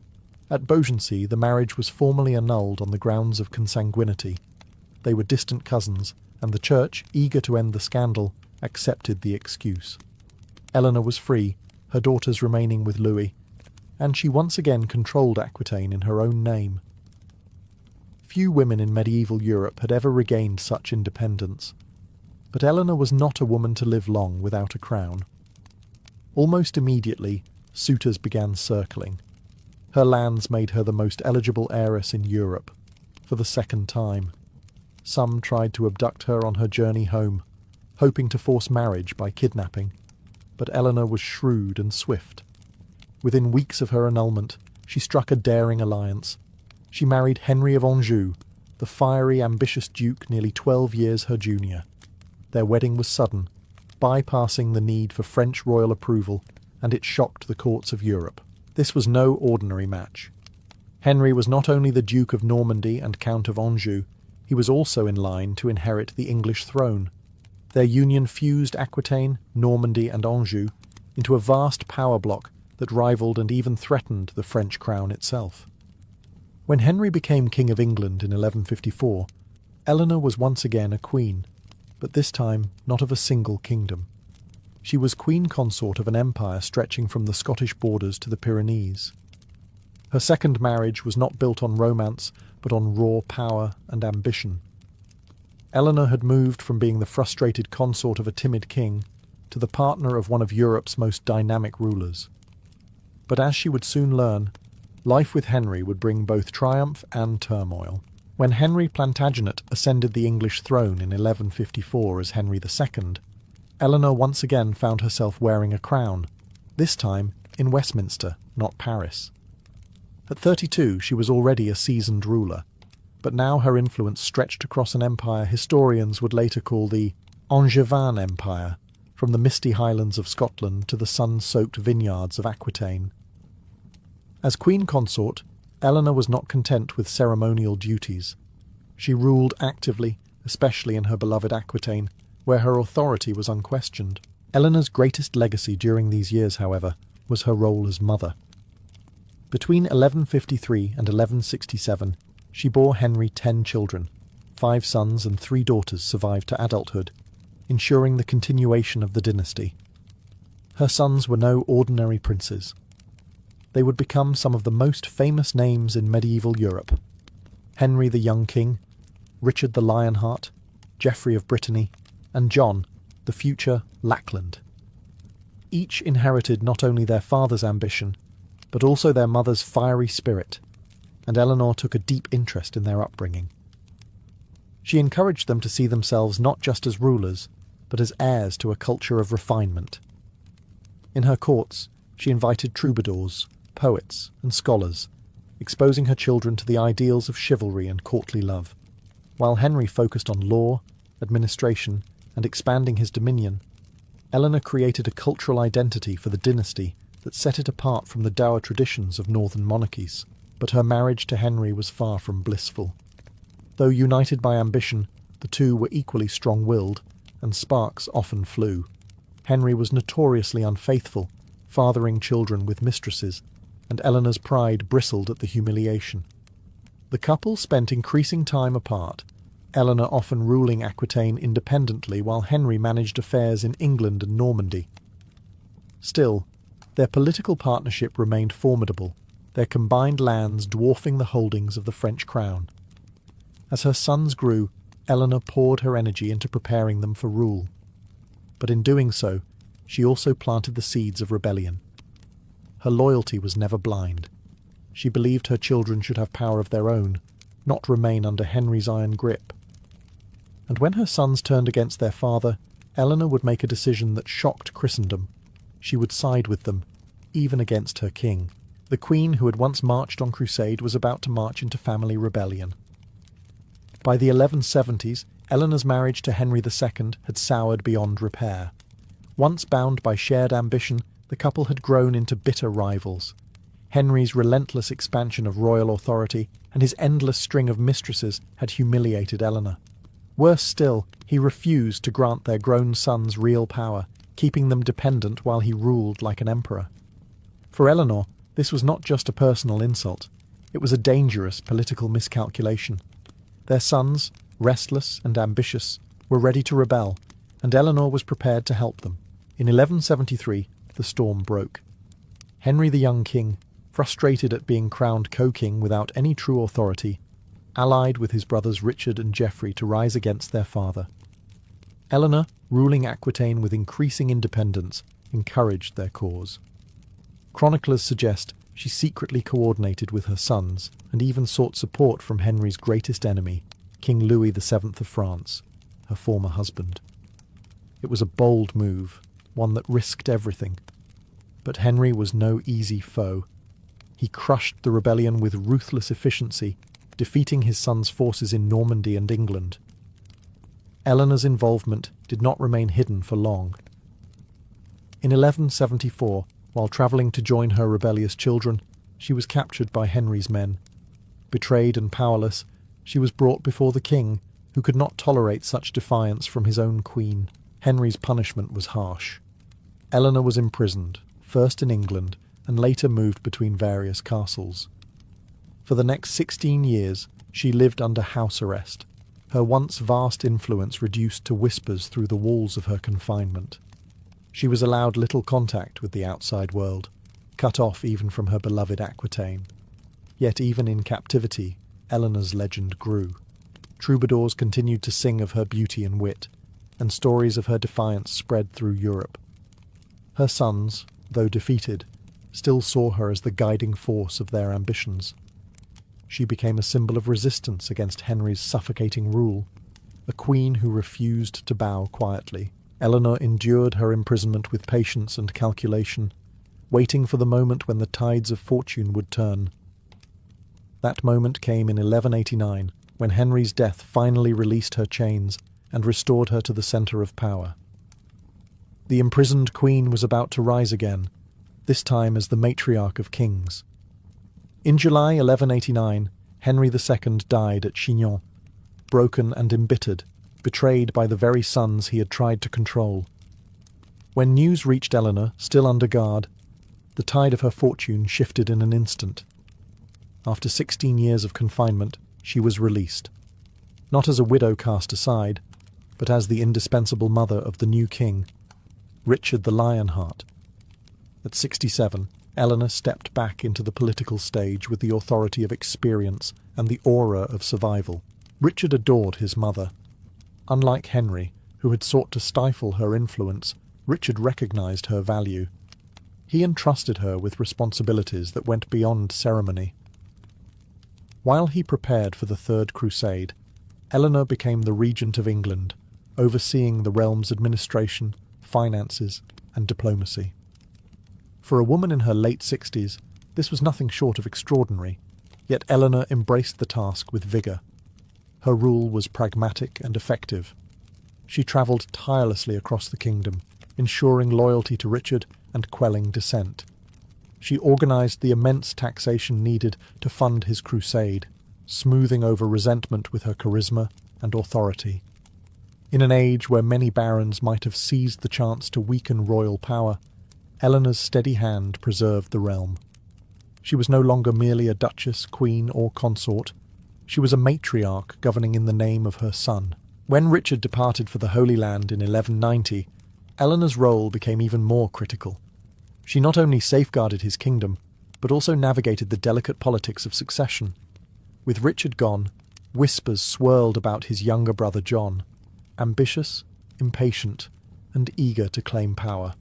Speaker 1: At Beaugency, the marriage was formally annulled on the grounds of consanguinity. They were distant cousins, and the Church, eager to end the scandal, accepted the excuse. Eleanor was free, her daughters remaining with Louis, and she once again controlled Aquitaine in her own name. Few women in medieval Europe had ever regained such independence, but Eleanor was not a woman to live long without a crown. Almost immediately, suitors began circling. Her lands made her the most eligible heiress in Europe, for the second time. Some tried to abduct her on her journey home, hoping to force marriage by kidnapping, but Eleanor was shrewd and swift. Within weeks of her annulment, she struck a daring alliance. She married Henry of Anjou, the fiery, ambitious duke nearly 12 years her junior. Their wedding was sudden, bypassing the need for French royal approval, and it shocked the courts of Europe. This was no ordinary match. Henry was not only the Duke of Normandy and Count of Anjou, he was also in line to inherit the English throne. Their union fused Aquitaine, Normandy and Anjou into a vast power block that rivaled and even threatened the French crown itself. When Henry became King of England in 1154, Eleanor was once again a queen, but this time not of a single kingdom. She was queen consort of an empire stretching from the Scottish borders to the Pyrenees. Her second marriage was not built on romance, but on raw power and ambition. Eleanor had moved from being the frustrated consort of a timid king to the partner of one of Europe's most dynamic rulers. But as she would soon learn, life with Henry would bring both triumph and turmoil. When Henry Plantagenet ascended the English throne in 1154 as Henry II, Eleanor once again found herself wearing a crown, this time in Westminster, not Paris. At 32, she was already a seasoned ruler, but now her influence stretched across an empire historians would later call the Angevin Empire, from the misty highlands of Scotland to the sun-soaked vineyards of Aquitaine. As queen consort, Eleanor was not content with ceremonial duties. She ruled actively, especially in her beloved Aquitaine, where her authority was unquestioned. Eleanor's greatest legacy during these years, however, was her role as mother. Between 1153 and 1167, she bore Henry 10 children. 5 sons and 3 daughters survived to adulthood, ensuring the continuation of the dynasty. Her sons were no ordinary princes. They would become some of the most famous names in medieval Europe: Henry the Young King, Richard the Lionheart, Geoffrey of Brittany, and John, the future Lackland. Each inherited not only their father's ambition, but also their mother's fiery spirit, and Eleanor took a deep interest in their upbringing. She encouraged them to see themselves not just as rulers, but as heirs to a culture of refinement. In her courts, she invited troubadours, poets, and scholars, exposing her children to the ideals of chivalry and courtly love. While Henry focused on law, administration, and expanding his dominion, Eleanor created a cultural identity for the dynasty that set it apart from the dour traditions of northern monarchies. But her marriage to Henry was far from blissful. Though united by ambition, the two were equally strong-willed, and sparks often flew. Henry was notoriously unfaithful, fathering children with mistresses, and Eleanor's pride bristled at the humiliation. The couple spent increasing time apart, Eleanor often ruling Aquitaine independently while Henry managed affairs in England and Normandy. Still, their political partnership remained formidable, their combined lands dwarfing the holdings of the French crown. As her sons grew, Eleanor poured her energy into preparing them for rule. But in doing so, she also planted the seeds of rebellion. Her loyalty was never blind. She believed her children should have power of their own, not remain under Henry's iron grip. And when her sons turned against their father, Eleanor would make a decision that shocked Christendom. She would side with them, even against her king. The queen who had once marched on crusade was about to march into family rebellion. By the 1170s, Eleanor's marriage to Henry II had soured beyond repair. Once bound by shared ambition, the couple had grown into bitter rivals. Henry's relentless expansion of royal authority and his endless string of mistresses had humiliated Eleanor. Worse still, he refused to grant their grown sons real power, keeping them dependent while he ruled like an emperor. For Eleanor, this was not just a personal insult. It was a dangerous political miscalculation. Their sons, restless and ambitious, were ready to rebel, and Eleanor was prepared to help them. In 1173, the storm broke. Henry the Young King, frustrated at being crowned co-king without any true authority, allied with his brothers Richard and Geoffrey to rise against their father. Eleanor, ruling Aquitaine with increasing independence, encouraged their cause. Chroniclers suggest she secretly coordinated with her sons and even sought support from Henry's greatest enemy, King Louis VII of France, her former husband. It was a bold move, one that risked everything. But Henry was no easy foe. He crushed the rebellion with ruthless efficiency, defeating his son's forces in Normandy and England. Eleanor's involvement did not remain hidden for long. In 1174, while travelling to join her rebellious children, she was captured by Henry's men. Betrayed and powerless, she was brought before the king, who could not tolerate such defiance from his own queen. Henry's punishment was harsh. Eleanor was imprisoned, first in England, and later moved between various castles. For the next 16 years, she lived under house arrest, her once vast influence reduced to whispers through the walls of her confinement. She was allowed little contact with the outside world, cut off even from her beloved Aquitaine. Yet even in captivity, Eleanor's legend grew. Troubadours continued to sing of her beauty and wit, and stories of her defiance spread through Europe. Her sons, though defeated, still saw her as the guiding force of their ambitions. She became a symbol of resistance against Henry's suffocating rule, a queen who refused to bow quietly. Eleanor endured her imprisonment with patience and calculation, waiting for the moment when the tides of fortune would turn. That moment came in 1189, when Henry's death finally released her chains and restored her to the centre of power. The imprisoned queen was about to rise again, this time as the matriarch of kings. In July 1189, Henry II died at Chinon, broken and embittered, betrayed by the very sons he had tried to control. When news reached Eleanor, still under guard, the tide of her fortune shifted in an instant. After 16 years of confinement, she was released, not as a widow cast aside, but as the indispensable mother of the new king, Richard the Lionheart. At 67, Eleanor stepped back into the political stage with the authority of experience and the aura of survival. Richard adored his mother. Unlike Henry, who had sought to stifle her influence, Richard recognized her value. He entrusted her with responsibilities that went beyond ceremony. While he prepared for the Third Crusade, Eleanor became the regent of England, overseeing the realm's administration, finances, and diplomacy. For a woman in her late 60s, this was nothing short of extraordinary, yet Eleanor embraced the task with vigour. Her rule was pragmatic and effective. She travelled tirelessly across the kingdom, ensuring loyalty to Richard and quelling dissent. She organised the immense taxation needed to fund his crusade, smoothing over resentment with her charisma and authority. In an age where many barons might have seized the chance to weaken royal power, Eleanor's steady hand preserved the realm. She was no longer merely a duchess, queen, or consort. She was a matriarch governing in the name of her son. When Richard departed for the Holy Land in 1190, Eleanor's role became even more critical. She not only safeguarded his kingdom, but also navigated the delicate politics of succession. With Richard gone, whispers swirled about his younger brother John, ambitious, impatient, and eager to claim power.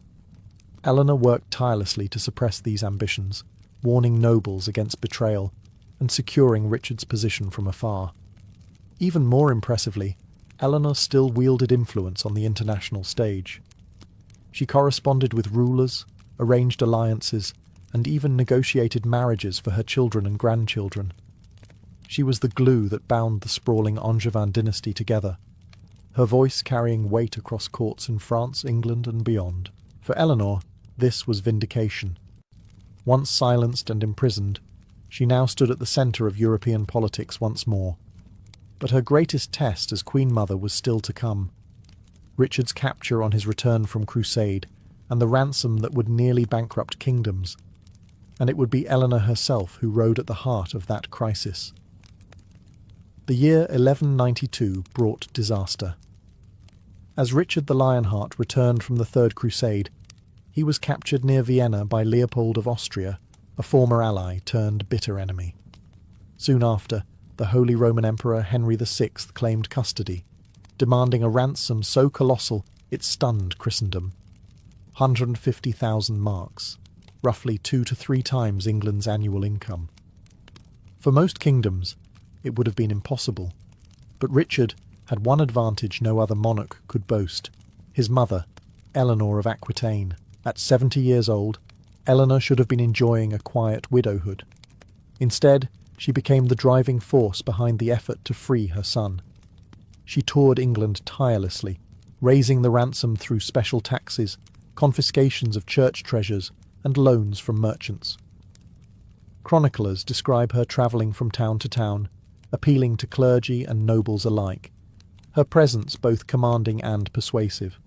Speaker 1: Eleanor worked tirelessly to suppress these ambitions, warning nobles against betrayal and securing Richard's position from afar. Even more impressively, Eleanor still wielded influence on the international stage. She corresponded with rulers, arranged alliances, and even negotiated marriages for her children and grandchildren. She was the glue that bound the sprawling Angevin dynasty together, her voice carrying weight across courts in France, England, and beyond. For Eleanor, this was vindication. Once silenced and imprisoned, she now stood at the centre of European politics once more. But her greatest test as Queen Mother was still to come. Richard's capture on his return from crusade, and the ransom that would nearly bankrupt kingdoms. And it would be Eleanor herself who rode at the heart of that crisis. The year 1192 brought disaster. As Richard the Lionheart returned from the Third Crusade, he was captured near Vienna by Leopold of Austria, a former ally turned bitter enemy. Soon after, the Holy Roman Emperor Henry VI claimed custody, demanding a ransom so colossal it stunned Christendom. 150,000 marks, roughly 2 to 3 times England's annual income. For most kingdoms, it would have been impossible, but Richard had one advantage no other monarch could boast: his mother, Eleanor of Aquitaine. At 70 years old, Eleanor should have been enjoying a quiet widowhood. Instead, she became the driving force behind the effort to free her son. She toured England tirelessly, raising the ransom through special taxes, confiscations of church treasures, and loans from merchants. Chroniclers describe her travelling from town to town, appealing to clergy and nobles alike, her presence both commanding and persuasive.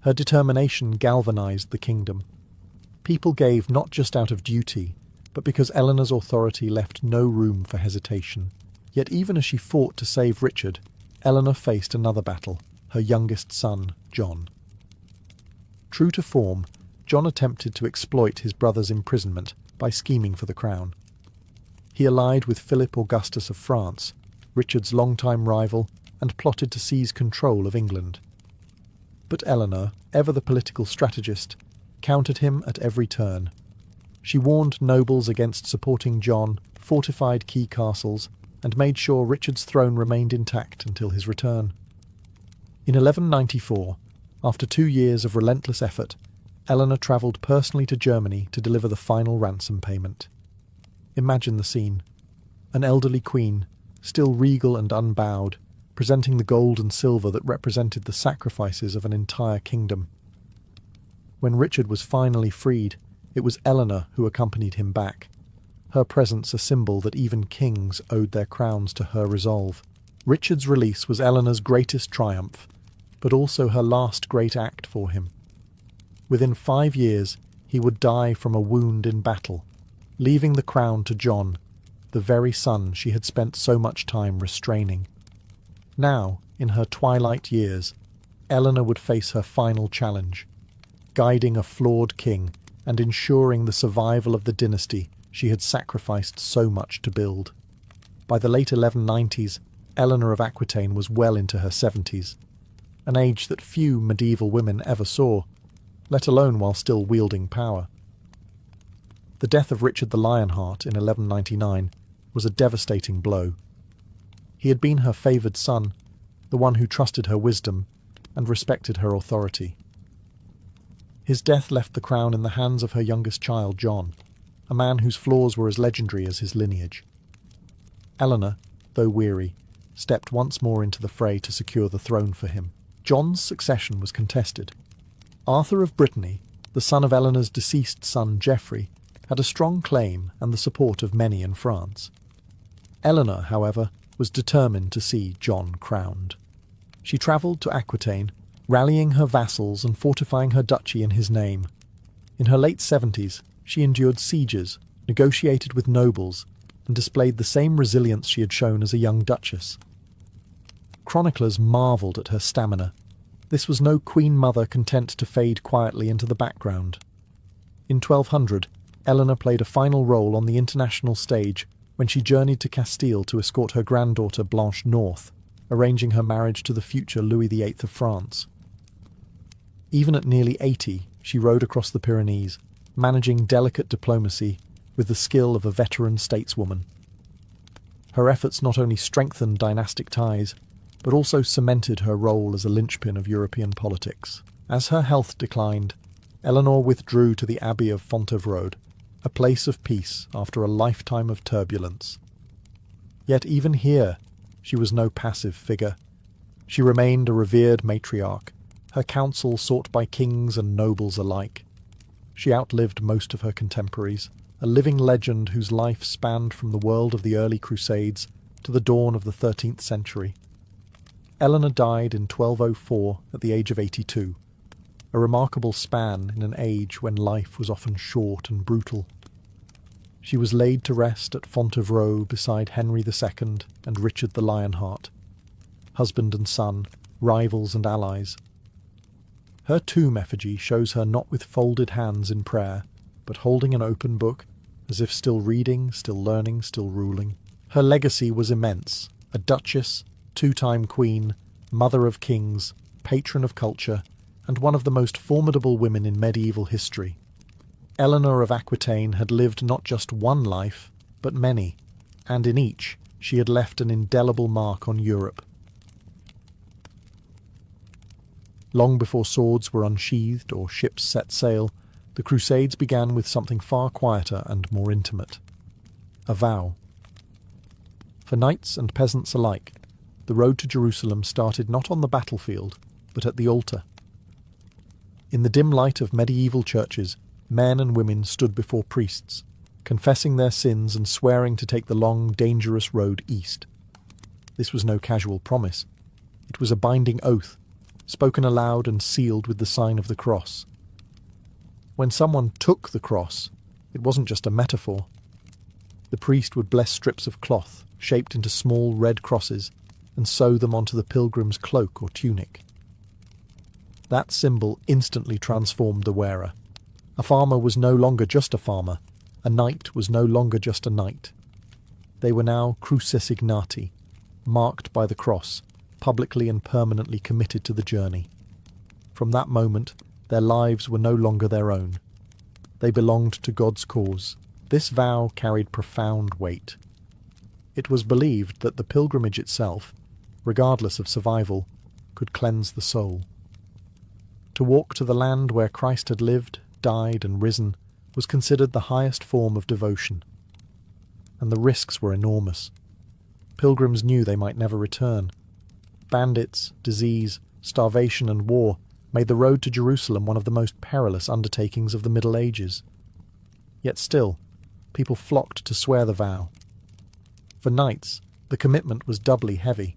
Speaker 1: Her determination galvanized the kingdom. People gave not just out of duty, but because Eleanor's authority left no room for hesitation. Yet even as she fought to save Richard, Eleanor faced another battle, her youngest son, John. True to form, John attempted to exploit his brother's imprisonment by scheming for the crown. He allied with Philip Augustus of France, Richard's longtime rival, and plotted to seize control of England. But Eleanor, ever the political strategist, countered him at every turn. She warned nobles against supporting John, fortified key castles, and made sure Richard's throne remained intact until his return. In 1194, after 2 years of relentless effort, Eleanor travelled personally to Germany to deliver the final ransom payment. Imagine the scene. An elderly queen, still regal and unbowed, presenting the gold and silver that represented the sacrifices of an entire kingdom. When Richard was finally freed, it was Eleanor who accompanied him back, her presence a symbol that even kings owed their crowns to her resolve. Richard's release was Eleanor's greatest triumph, but also her last great act for him. Within 5 years, he would die from a wound in battle, leaving the crown to John, the very son she had spent so much time restraining. Now, in her twilight years, Eleanor would face her final challenge, guiding a flawed king and ensuring the survival of the dynasty she had sacrificed so much to build. By the late 1190s, Eleanor of Aquitaine was well into her 70s, an age that few medieval women ever saw, let alone while still wielding power. The death of Richard the Lionheart in 1199 was a devastating blow. He had been her favoured son, the one who trusted her wisdom and respected her authority. His death left the crown in the hands of her youngest child, John, a man whose flaws were as legendary as his lineage. Eleanor, though weary, stepped once more into the fray to secure the throne for him. John's succession was contested. Arthur of Brittany, the son of Eleanor's deceased son Geoffrey, had a strong claim and the support of many in France. Eleanor, however, was determined to see John crowned. She travelled to Aquitaine, rallying her vassals and fortifying her duchy in his name. In her late 70s, she endured sieges, negotiated with nobles, and displayed the same resilience she had shown as a young duchess. Chroniclers marvelled at her stamina. This was no queen mother content to fade quietly into the background. In 1200, Eleanor played a final role on the international stage when she journeyed to Castile to escort her granddaughter Blanche north, arranging her marriage to the future Louis VIII of France. Even at nearly 80, she rode across the Pyrenees, managing delicate diplomacy with the skill of a veteran stateswoman. Her efforts not only strengthened dynastic ties, but also cemented her role as a linchpin of European politics. As her health declined, Eleanor withdrew to the Abbey of Fontevraud, a place of peace after a lifetime of turbulence. Yet even here, she was no passive figure. She remained a revered matriarch, her counsel sought by kings and nobles alike. She outlived most of her contemporaries, a living legend whose life spanned from the world of the early Crusades to the dawn of the 13th century. Eleanor died in 1204 at the age of 82, a remarkable span in an age when life was often short and brutal. She was laid to rest at Fontevraud beside Henry II and Richard the Lionheart, husband and son, rivals and allies. Her tomb effigy shows her not with folded hands in prayer, but holding an open book, as if still reading, still learning, still ruling. Her legacy was immense, a duchess, 2-time queen, mother of kings, patron of culture, and one of the most formidable women in medieval history. Eleanor of Aquitaine had lived not just one life, but many, and in each she had left an indelible mark on Europe. Long before swords were unsheathed or ships set sail, the Crusades began with something far quieter and more intimate: a vow. For knights and peasants alike, the road to Jerusalem started not on the battlefield, but at the altar. In the dim light of medieval churches, men and women stood before priests, confessing their sins and swearing to take the long, dangerous road east. This was no casual promise. It was a binding oath, spoken aloud and sealed with the sign of the cross. When someone took the cross, it wasn't just a metaphor. The priest would bless strips of cloth, shaped into small red crosses, and sew them onto the pilgrim's cloak or tunic. That symbol instantly transformed the wearer. A farmer was no longer just a farmer. A knight was no longer just a knight. They were now crucessignati, marked by the cross, publicly and permanently committed to the journey. From that moment, their lives were no longer their own. They belonged to God's cause. This vow carried profound weight. It was believed that the pilgrimage itself, regardless of survival, could cleanse the soul. To walk to the land where Christ had lived, died, and risen was considered the highest form of devotion. And the risks were enormous. Pilgrims knew they might never return. Bandits, disease, starvation, and war made the road to Jerusalem one of the most perilous undertakings of the Middle Ages. Yet still, people flocked to swear the vow. For knights, the commitment was doubly heavy.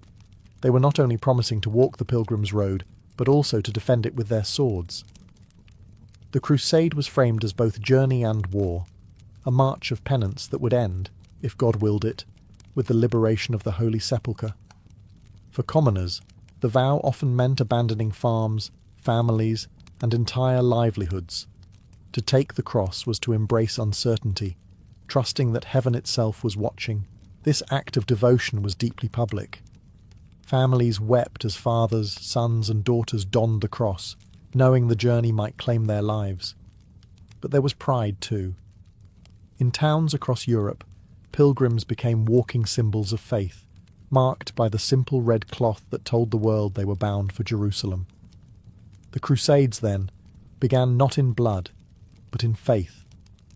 Speaker 1: They were not only promising to walk the pilgrim's road, but also to defend it with their swords. The crusade was framed as both journey and war, a march of penance that would end, if God willed it, with the liberation of the Holy Sepulchre. For commoners, the vow often meant abandoning farms, families, and entire livelihoods. To take the cross was to embrace uncertainty, trusting that heaven itself was watching. This act of devotion was deeply public. Families wept as fathers, sons, and daughters donned the cross, knowing the journey might claim their lives. But there was pride too. In towns across Europe, pilgrims became walking symbols of faith, marked by the simple red cloth that told the world they were bound for Jerusalem. The Crusades, then, began not in blood, but in faith,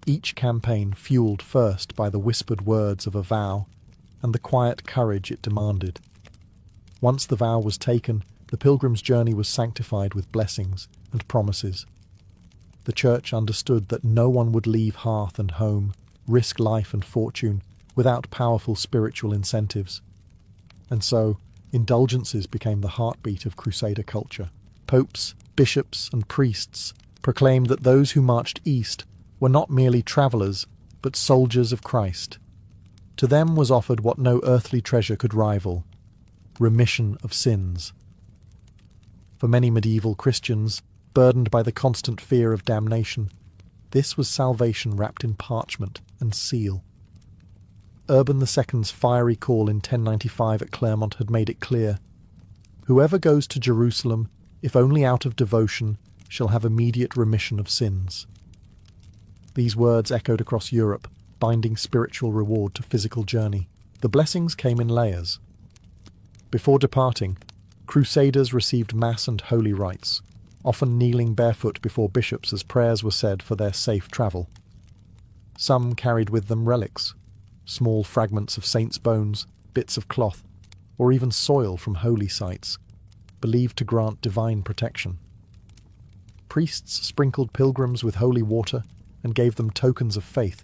Speaker 1: each campaign fueled first by the whispered words of a vow and the quiet courage it demanded. Once the vow was taken, the pilgrim's journey was sanctified with blessings and promises. The Church understood that no one would leave hearth and home, risk life and fortune, without powerful spiritual incentives. And so, indulgences became the heartbeat of Crusader culture. Popes, bishops, and priests proclaimed that those who marched east were not merely travellers, but soldiers of Christ. To them was offered what no earthly treasure could rival: remission of sins. For many medieval Christians, burdened by the constant fear of damnation, this was salvation wrapped in parchment and seal. Urban II's fiery call in 1095 at Clermont had made it clear: whoever goes to Jerusalem, if only out of devotion, shall have immediate remission of sins. These words echoed across Europe, binding spiritual reward to physical journey. The blessings came in layers. Before departing, crusaders received mass and holy rites, often kneeling barefoot before bishops as prayers were said for their safe travel. Some carried with them relics, small fragments of saints' bones, bits of cloth, or even soil from holy sites, believed to grant divine protection. Priests sprinkled pilgrims with holy water and gave them tokens of faith,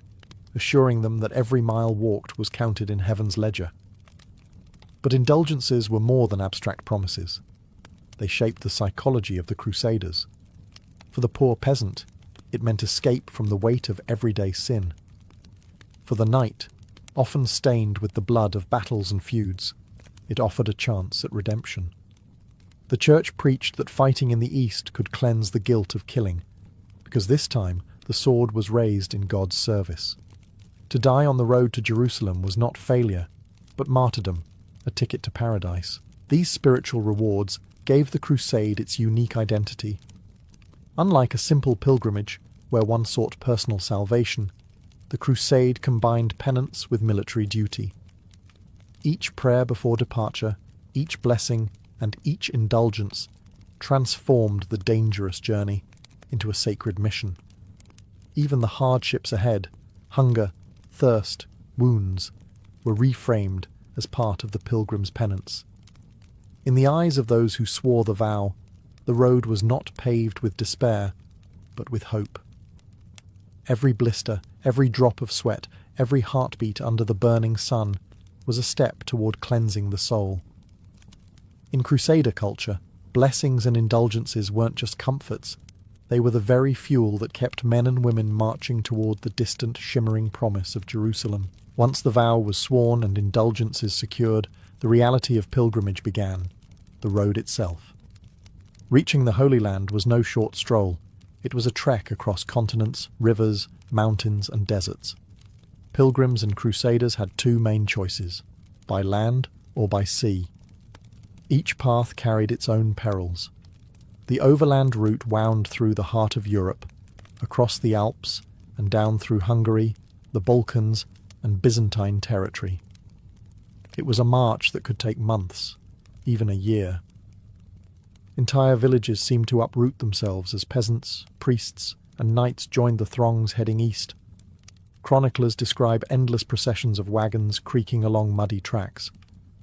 Speaker 1: assuring them that every mile walked was counted in heaven's ledger. But indulgences were more than abstract promises. They shaped the psychology of the Crusaders. For the poor peasant, it meant escape from the weight of everyday sin. For the knight, often stained with the blood of battles and feuds, it offered a chance at redemption. The Church preached that fighting in the East could cleanse the guilt of killing, because this time the sword was raised in God's service. To die on the road to Jerusalem was not failure, but martyrdom, a ticket to paradise. These spiritual rewards gave the crusade its unique identity. Unlike a simple pilgrimage, where one sought personal salvation, the crusade combined penance with military duty. Each prayer before departure, each blessing, and each indulgence transformed the dangerous journey into a sacred mission. Even the hardships ahead, hunger, thirst, wounds, were reframed as part of the pilgrim's penance. In the eyes of those who swore the vow, the road was not paved with despair, but with hope. Every blister, every drop of sweat, every heartbeat under the burning sun was a step toward cleansing the soul. In Crusader culture, blessings and indulgences weren't just comforts. They were the very fuel that kept men and women marching toward the distant, shimmering promise of Jerusalem. Once the vow was sworn and indulgences secured, the reality of pilgrimage began, the road itself. Reaching the Holy Land was no short stroll. It was a trek across continents, rivers, mountains, and deserts. Pilgrims and crusaders had two main choices, by land or by sea. Each path carried its own perils. The overland route wound through the heart of Europe, across the Alps and down through Hungary, the Balkans, and Byzantine territory. It was a march that could take months, even a year. Entire villages seemed to uproot themselves as peasants, priests, and knights joined the throngs heading east. Chroniclers describe endless processions of wagons creaking along muddy tracks,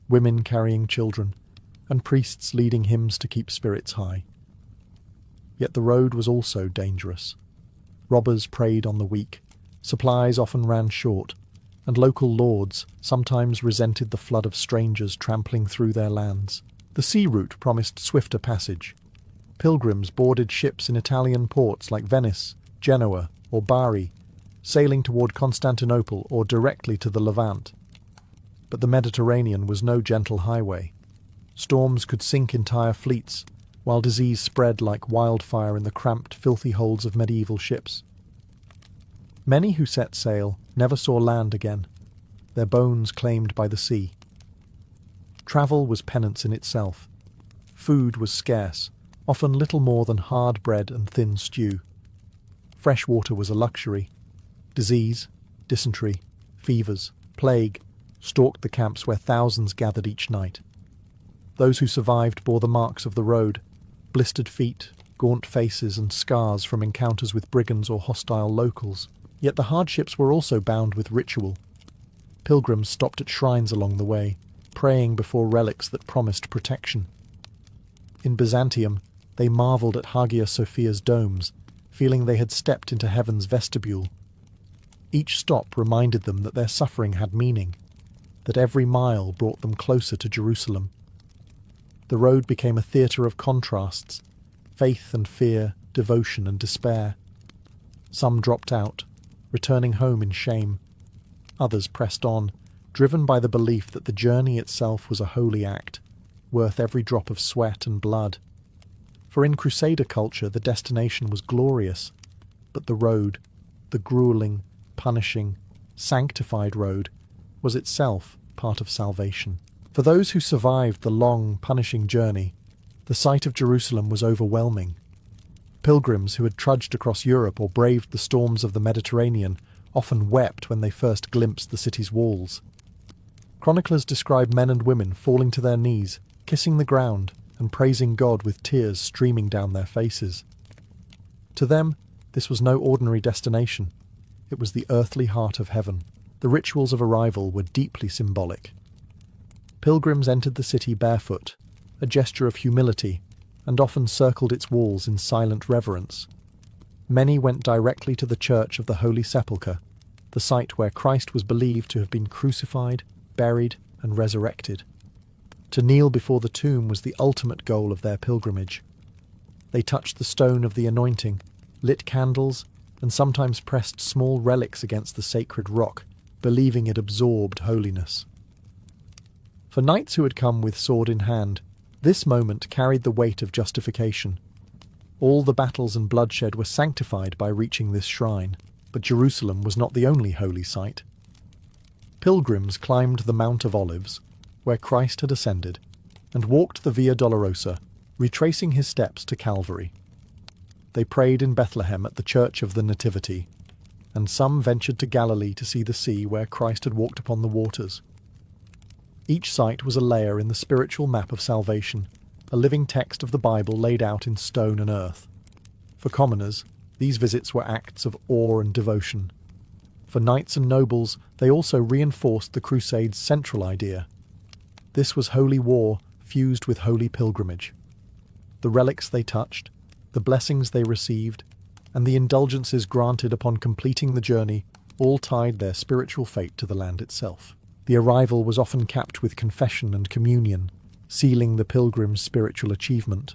Speaker 1: women carrying children, and priests leading hymns to keep spirits high. Yet the road was also dangerous. Robbers preyed on the weak, supplies often ran short, and local lords sometimes resented the flood of strangers trampling through their lands. The sea route promised swifter passage. Pilgrims boarded ships in Italian ports like Venice, Genoa, or Bari, sailing toward Constantinople or directly to the Levant. But the Mediterranean was no gentle highway. Storms could sink entire fleets, while disease spread like wildfire in the cramped, filthy holds of medieval ships. Many who set sail never saw land again, their bones claimed by the sea. Travel was penance in itself. Food was scarce, often little more than hard bread and thin stew. Fresh water was a luxury. Disease, dysentery, fevers, plague stalked the camps where thousands gathered each night. Those who survived bore the marks of the road, blistered feet, gaunt faces, and scars from encounters with brigands or hostile locals. Yet the hardships were also bound with ritual. Pilgrims stopped at shrines along the way, praying before relics that promised protection. In Byzantium, they marvelled at Hagia Sophia's domes, feeling they had stepped into heaven's vestibule. Each stop reminded them that their suffering had meaning, that every mile brought them closer to Jerusalem. The road became a theatre of contrasts, faith and fear, devotion and despair. Some dropped out, returning home in shame. Others pressed on, driven by the belief that the journey itself was a holy act, worth every drop of sweat and blood. For in Crusader culture the destination was glorious, but the road, the grueling, punishing, sanctified road, was itself part of salvation. For those who survived the long, punishing journey, the sight of Jerusalem was overwhelming. Pilgrims who had trudged across Europe or braved the storms of the Mediterranean often wept when they first glimpsed the city's walls. Chroniclers describe men and women falling to their knees, kissing the ground, and praising God with tears streaming down their faces. To them, this was no ordinary destination. It was the earthly heart of heaven. The rituals of arrival were deeply symbolic. Pilgrims entered the city barefoot, a gesture of humility, and often circled its walls in silent reverence. Many went directly to the Church of the Holy Sepulchre, the site where Christ was believed to have been crucified, buried, and resurrected. To kneel before the tomb was the ultimate goal of their pilgrimage. They touched the stone of the anointing, lit candles, and sometimes pressed small relics against the sacred rock, believing it absorbed holiness. For knights who had come with sword in hand, this moment carried the weight of justification. All the battles and bloodshed were sanctified by reaching this shrine, but Jerusalem was not the only holy site. Pilgrims climbed the Mount of Olives, where Christ had ascended, and walked the Via Dolorosa, retracing his steps to Calvary. They prayed in Bethlehem at the Church of the Nativity, and some ventured to Galilee to see the sea where Christ had walked upon the waters. Each site was a layer in the spiritual map of salvation, a living text of the Bible laid out in stone and earth. For commoners, these visits were acts of awe and devotion. For knights and nobles, they also reinforced the Crusade's central idea. This was holy war fused with holy pilgrimage. The relics they touched, the blessings they received, and the indulgences granted upon completing the journey all tied their spiritual fate to the land itself. The arrival was often capped with confession and communion, sealing the pilgrim's spiritual achievement.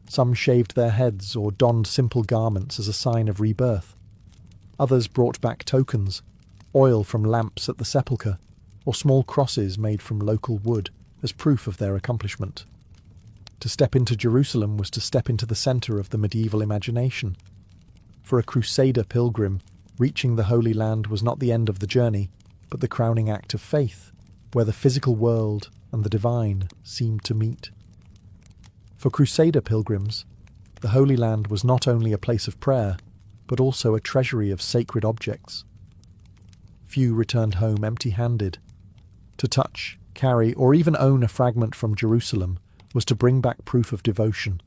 Speaker 1: Some shaved their heads or donned simple garments as a sign of rebirth. Others brought back tokens, oil from lamps at the sepulchre, or small crosses made from local wood as proof of their accomplishment. To step into Jerusalem was to step into the centre of the medieval imagination. For a Crusader pilgrim, Reaching the Holy Land was not the end of the journey, but the crowning act of faith, where the physical world and the divine seemed to meet. For Crusader pilgrims, the Holy Land was not only a place of prayer, but also a treasury of sacred objects. Few returned home empty-handed. To touch, carry, or even own a fragment from Jerusalem was to bring back proof of devotion,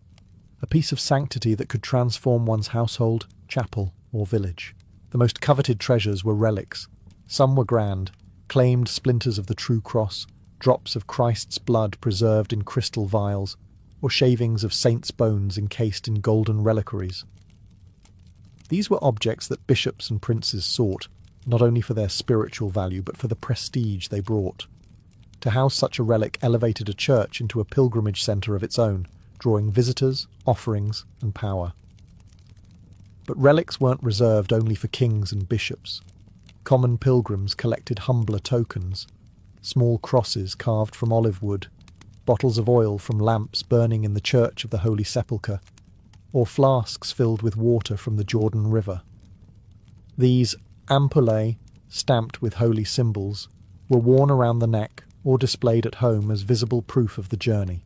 Speaker 1: a piece of sanctity that could transform one's household, chapel, or village. The most coveted treasures were relics. Some were grand, claimed splinters of the true cross, drops of Christ's blood preserved in crystal vials, or shavings of saints' bones encased in golden reliquaries. These were objects that bishops and princes sought, not only for their spiritual value but for the prestige they brought. To house such a relic elevated a church into a pilgrimage centre of its own, drawing visitors, offerings, and power. But relics weren't reserved only for kings and bishops. Common pilgrims collected humbler tokens, small crosses carved from olive wood, bottles of oil from lamps burning in the church of the Holy Sepulchre, or flasks filled with water from the Jordan River. These ampullae, stamped with holy symbols, were worn around the neck or displayed at home as visible proof of the journey.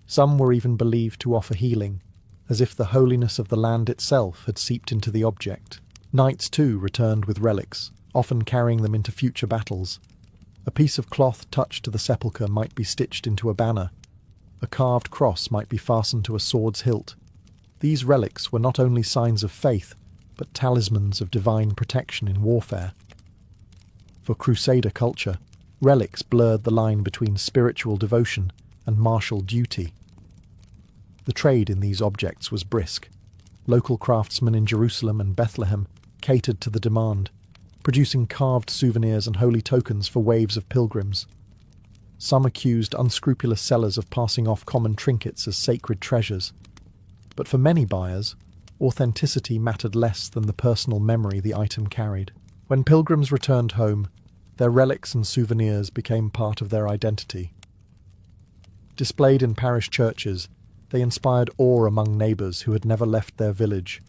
Speaker 1: Some were even believed to offer healing, as if the holiness of the land itself had seeped into the object. Knights, too, returned with relics, often carrying them into future battles. A piece of cloth touched to the sepulchre might be stitched into a banner. A carved cross might be fastened to a sword's hilt. These relics were not only signs of faith, but talismans of divine protection in warfare. For Crusader culture, relics blurred the line between spiritual devotion and martial duty. The trade in these objects was brisk. Local craftsmen in Jerusalem and Bethlehem catered to the demand, producing carved souvenirs and holy tokens for waves of pilgrims. Some accused unscrupulous sellers of passing off common trinkets as sacred treasures. But for many buyers, authenticity mattered less than the personal memory the item carried. When pilgrims returned home, their relics and souvenirs became part of their identity. Displayed in parish churches, they inspired awe among neighbours who had never left their village.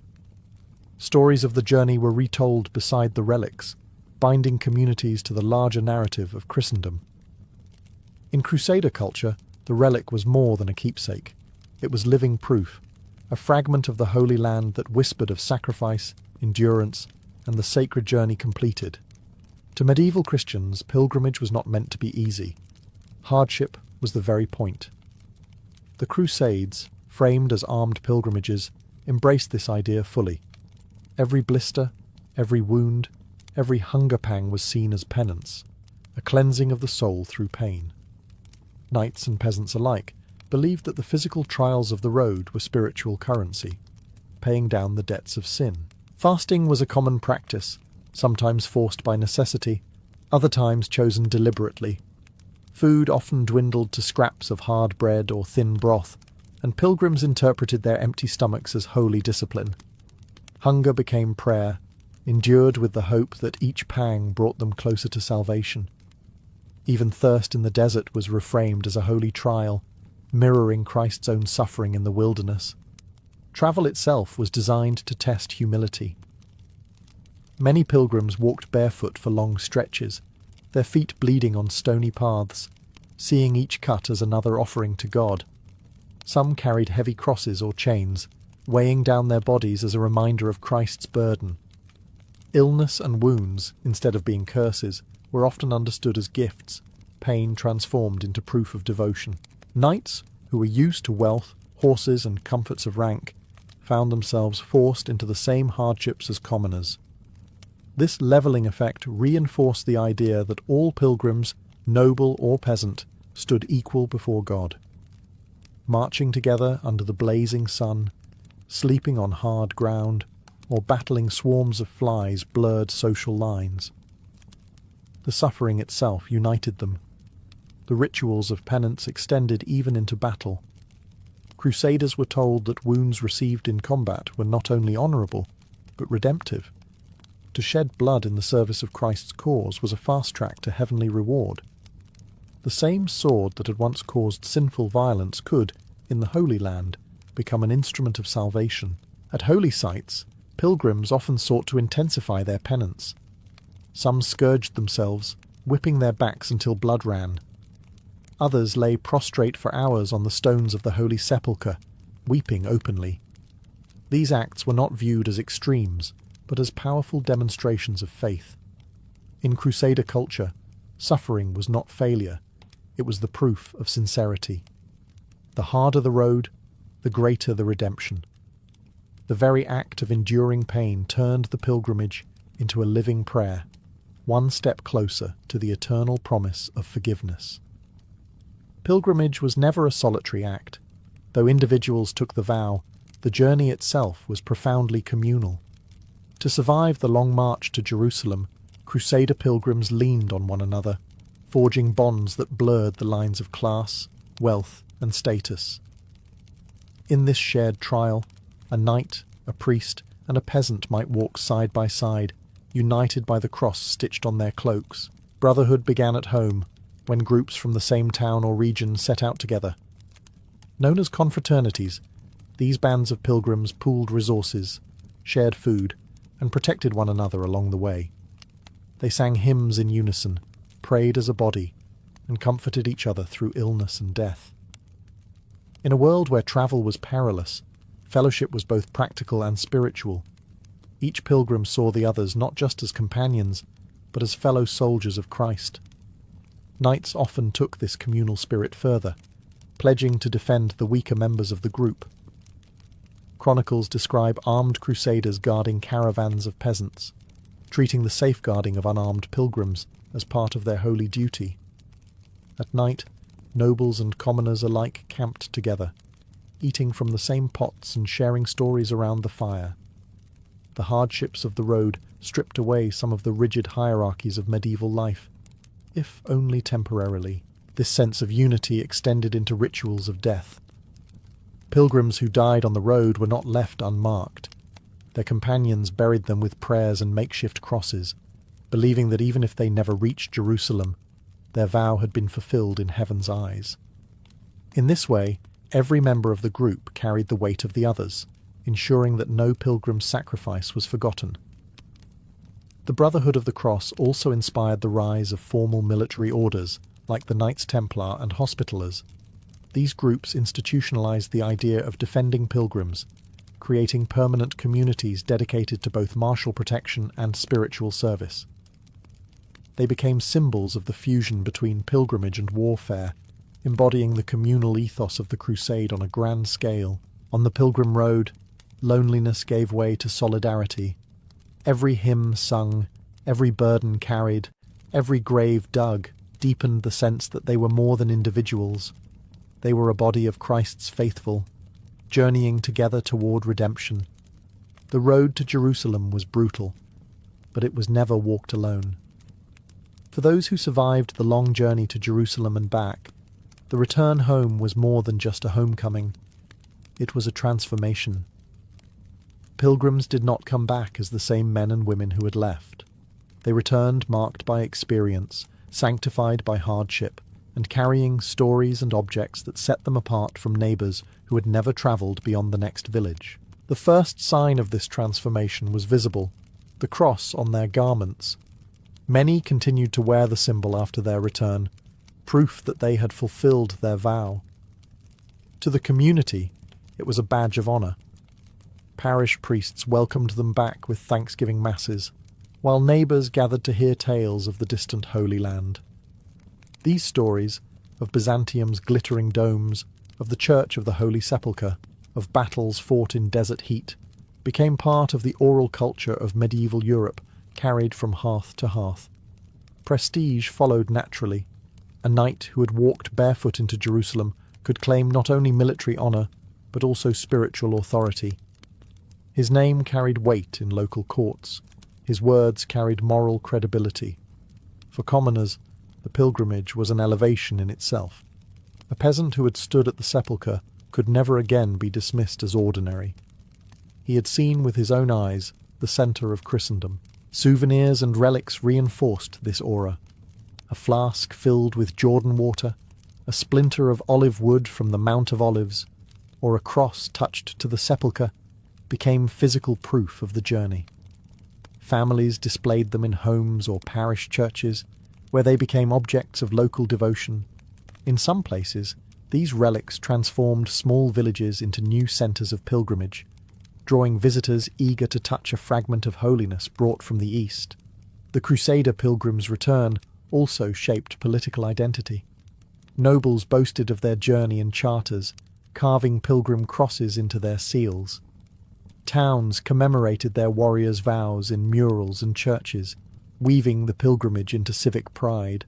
Speaker 1: Stories of the journey were retold beside the relics, binding communities to the larger narrative of Christendom. In Crusader culture, the relic was more than a keepsake. It was living proof, a fragment of the Holy Land that whispered of sacrifice, endurance, and the sacred journey completed. To medieval Christians, pilgrimage was not meant to be easy. Hardship was the very point. The Crusades, framed as armed pilgrimages, embraced this idea fully. Every blister, every wound, every hunger pang was seen as penance, a cleansing of the soul through pain. Knights and peasants alike believed that the physical trials of the road were spiritual currency, paying down the debts of sin. Fasting was a common practice, sometimes forced by necessity, other times chosen deliberately. Food often dwindled to scraps of hard bread or thin broth, and pilgrims interpreted their empty stomachs as holy discipline. Hunger became prayer, endured with the hope that each pang brought them closer to salvation. Even thirst in the desert was reframed as a holy trial, mirroring Christ's own suffering in the wilderness. Travel itself was designed to test humility. Many pilgrims walked barefoot for long stretches, their feet bleeding on stony paths, seeing each cut as another offering to God. Some carried heavy crosses or chains, weighing down their bodies as a reminder of Christ's burden. Illness and wounds, instead of being curses, were often understood as gifts, pain transformed into proof of devotion. Knights, who were used to wealth, horses, and comforts of rank, found themselves forced into the same hardships as commoners. This levelling effect reinforced the idea that all pilgrims, noble or peasant, stood equal before God. Marching together under the blazing sun, sleeping on hard ground, or battling swarms of flies blurred social lines. The suffering itself united them. The rituals of penance extended even into battle. Crusaders were told that wounds received in combat were not only honourable, but redemptive. To shed blood in the service of Christ's cause was a fast track to heavenly reward. The same sword that had once caused sinful violence could, in the Holy Land, become an instrument of salvation. At holy sites, Pilgrims often sought to intensify their penance. Some scourged themselves, whipping their backs until blood ran. Others lay prostrate for hours on the stones of the Holy Sepulchre, weeping openly. These acts were not viewed as extremes, but as powerful demonstrations of faith. In Crusader culture, suffering was not failure, it was the proof of sincerity. The harder the road, the greater the redemption. The very act of enduring pain turned the pilgrimage into a living prayer, one step closer to the eternal promise of forgiveness. Pilgrimage was never a solitary act. Though individuals took the vow, the journey itself was profoundly communal. To survive the long march to Jerusalem, Crusader pilgrims leaned on one another, forging bonds that blurred the lines of class, wealth, and status. In this shared trial, a knight, a priest, and a peasant might walk side by side, united by the cross stitched on their cloaks. Brotherhood began at home, when groups from the same town or region set out together. Known as confraternities, these bands of pilgrims pooled resources, shared food, and protected one another along the way. They sang hymns in unison, prayed as a body, and comforted each other through illness and death. In a world where travel was perilous, fellowship was both practical and spiritual. Each pilgrim saw the others not just as companions, but as fellow soldiers of Christ. Knights often took this communal spirit further, pledging to defend the weaker members of the group. Chronicles describe armed crusaders guarding caravans of peasants, treating the safeguarding of unarmed pilgrims as part of their holy duty. At night, nobles and commoners alike camped together, eating from the same pots and sharing stories around the fire. The hardships of the road stripped away some of the rigid hierarchies of medieval life, if only temporarily. This sense of unity extended into rituals of death. Pilgrims who died on the road were not left unmarked. Their companions buried them with prayers and makeshift crosses, believing that even if they never reached Jerusalem, their vow had been fulfilled in heaven's eyes. In this way, every member of the group carried the weight of the others, ensuring that no pilgrim's sacrifice was forgotten. The Brotherhood of the Cross also inspired the rise of formal military orders, like the Knights Templar and Hospitallers. These groups institutionalized the idea of defending pilgrims, creating permanent communities dedicated to both martial protection and spiritual service. They became symbols of the fusion between pilgrimage and warfare, embodying the communal ethos of the crusade on a grand scale. On the pilgrim road, loneliness gave way to solidarity. Every hymn sung, every burden carried, every grave dug deepened the sense that they were more than individuals. They were a body of Christ's faithful, journeying together toward redemption. The road to Jerusalem was brutal, but it was never walked alone. For those who survived the long journey to Jerusalem and back, the return home was more than just a homecoming. It was a transformation. Pilgrims did not come back as the same men and women who had left. They returned marked by experience, sanctified by hardship, and carrying stories and objects that set them apart from neighbours who had never travelled beyond the next village. The first sign of this transformation was visible, the cross on their garments. Many continued to wear the symbol after their return, proof that they had fulfilled their vow. To the community, it was a badge of honour. Parish priests welcomed them back with Thanksgiving masses, while neighbours gathered to hear tales of the distant Holy Land. These stories, of Byzantium's glittering domes, of the Church of the Holy Sepulchre, of battles fought in desert heat, became part of the oral culture of medieval Europe, carried from hearth to hearth. Prestige followed naturally. A knight who had walked barefoot into Jerusalem could claim not only military honour, but also spiritual authority. His name carried weight in local courts. His words carried moral credibility. For commoners, the pilgrimage was an elevation in itself. A peasant who had stood at the sepulchre could never again be dismissed as ordinary. He had seen with his own eyes the centre of Christendom. Souvenirs and relics reinforced this aura. A flask filled with Jordan water, a splinter of olive wood from the Mount of Olives, or a cross touched to the sepulchre, became physical proof of the journey. Families displayed them in homes or parish churches, where they became objects of local devotion. In some places, these relics transformed small villages into new centres of pilgrimage, drawing visitors eager to touch a fragment of holiness brought from the East. The Crusader pilgrims' return also shaped political identity. Nobles boasted of their journey in charters, carving pilgrim crosses into their seals. Towns commemorated their warriors' vows in murals and churches, weaving the pilgrimage into civic pride.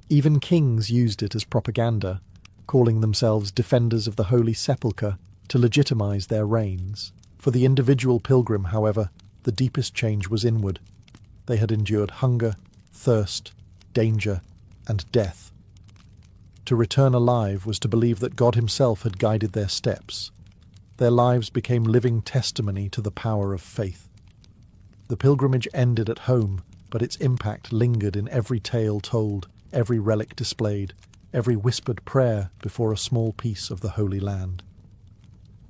Speaker 1: Even kings used it as propaganda, calling themselves defenders of the Holy Sepulchre to legitimize their reigns. For the individual pilgrim, however, the deepest change was inward. They had endured hunger, thirst, danger, and death. To return alive was to believe that God himself had guided their steps. Their lives became living testimony to the power of faith. The pilgrimage ended at home, but its impact lingered in every tale told, every relic displayed, every whispered prayer before a small piece of the Holy Land.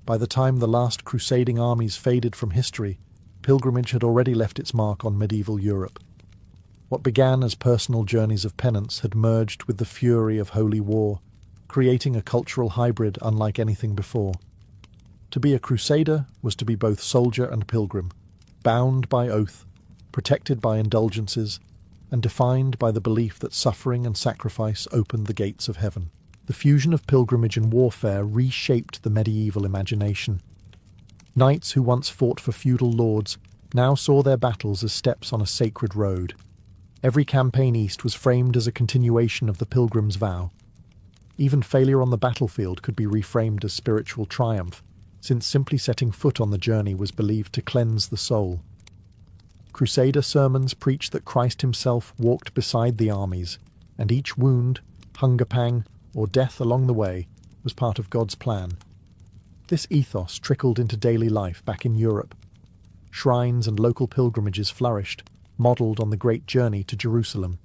Speaker 1: By the time the last crusading armies faded from history, pilgrimage had already left its mark on medieval Europe. What began as personal journeys of penance had merged with the fury of holy war, creating a cultural hybrid unlike anything before. To be a crusader was to be both soldier and pilgrim, bound by oath, protected by indulgences, and defined by the belief that suffering and sacrifice opened the gates of heaven. The fusion of pilgrimage and warfare reshaped the medieval imagination. Knights who once fought for feudal lords now saw their battles as steps on a sacred road. Every campaign east was framed as a continuation of the pilgrim's vow. Even failure on the battlefield could be reframed as spiritual triumph, since simply setting foot on the journey was believed to cleanse the soul. Crusader sermons preached that Christ himself walked beside the armies, and each wound, hunger pang, or death along the way was part of God's plan. This ethos trickled into daily life back in Europe. Shrines and local pilgrimages flourished, modelled on the great journey to Jerusalem.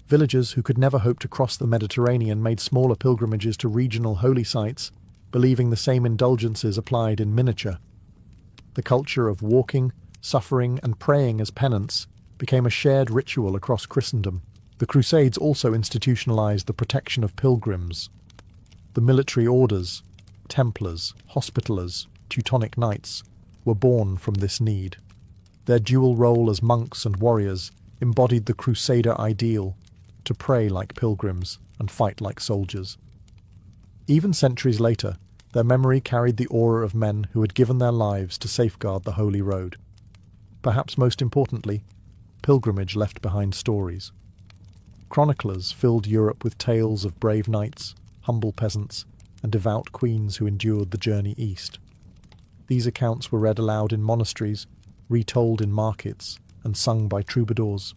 Speaker 1: Villagers who could never hope to cross the Mediterranean made smaller pilgrimages to regional holy sites, believing the same indulgences applied in miniature. The culture of walking, suffering, and praying as penance became a shared ritual across Christendom. The Crusades also institutionalized the protection of pilgrims. The military orders, Templars, Hospitallers, Teutonic Knights, were born from this need. Their dual role as monks and warriors embodied the Crusader ideal, to pray like pilgrims and fight like soldiers. Even centuries later, their memory carried the aura of men who had given their lives to safeguard the Holy Road. Perhaps most importantly, pilgrimage left behind stories. Chroniclers filled Europe with tales of brave knights, humble peasants, and devout queens who endured the journey east. These accounts were read aloud in monasteries, retold in markets, and sung by troubadours.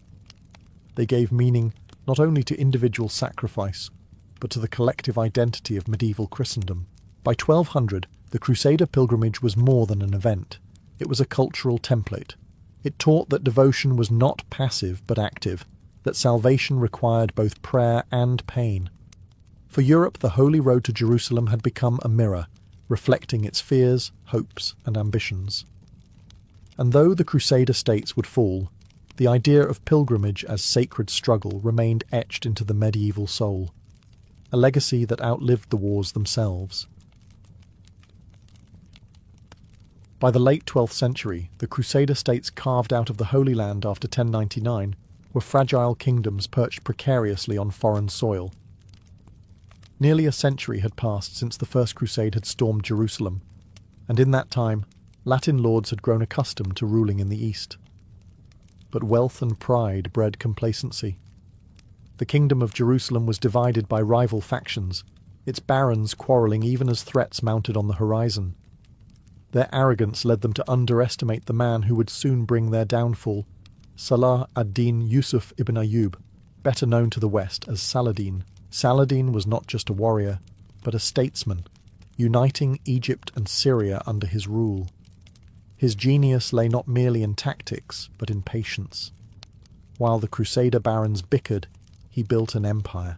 Speaker 1: They gave meaning not only to individual sacrifice, but to the collective identity of medieval Christendom. By 1200, the Crusader pilgrimage was more than an event. It was a cultural template. It taught that devotion was not passive but active, that salvation required both prayer and pain. For Europe, the Holy Road to Jerusalem had become a mirror, reflecting its fears, hopes, and ambitions. And though the Crusader states would fall, the idea of pilgrimage as sacred struggle remained etched into the medieval soul, a legacy that outlived the wars themselves. By the late 12th century, the Crusader states carved out of the Holy Land after 1099 were fragile kingdoms perched precariously on foreign soil. Nearly a century had passed since the First Crusade had stormed Jerusalem, and in that time, Latin lords had grown accustomed to ruling in the East. But wealth and pride bred complacency. The kingdom of Jerusalem was divided by rival factions, its barons quarrelling even as threats mounted on the horizon. Their arrogance led them to underestimate the man who would soon bring their downfall, Salah ad-Din Yusuf ibn Ayyub, better known to the West as Saladin. Saladin was not just a warrior, but a statesman, uniting Egypt and Syria under his rule. His genius lay not merely in tactics, but in patience. While the Crusader barons bickered, he built an empire.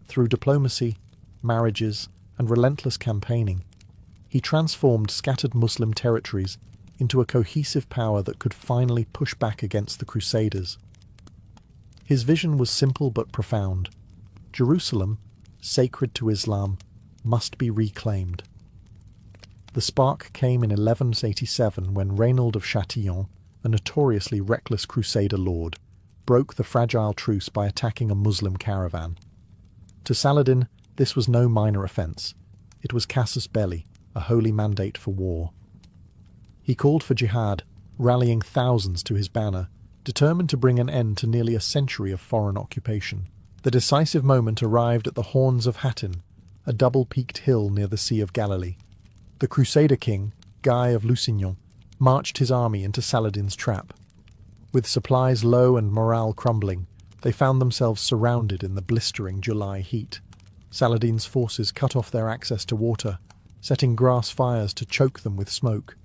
Speaker 1: Through diplomacy, marriages, and relentless campaigning, he transformed scattered Muslim territories into a cohesive power that could finally push back against the Crusaders. His vision was simple but profound. Jerusalem, sacred to Islam, must be reclaimed. The spark came in 1187 when Reynold of Châtillon, a notoriously reckless Crusader lord, broke the fragile truce by attacking a Muslim caravan. To Saladin, this was no minor offence. It was casus belli, a holy mandate for war. He called for jihad, rallying thousands to his banner, determined to bring an end to nearly a century of foreign occupation. The decisive moment arrived at the Horns of Hattin, a double-peaked hill near the Sea of Galilee. The Crusader king, Guy of Lusignan, marched his army into Saladin's trap. With supplies low and morale crumbling, they found themselves surrounded in the blistering July heat. Saladin's forces cut off their access to water, setting grass fires to choke them with smoke.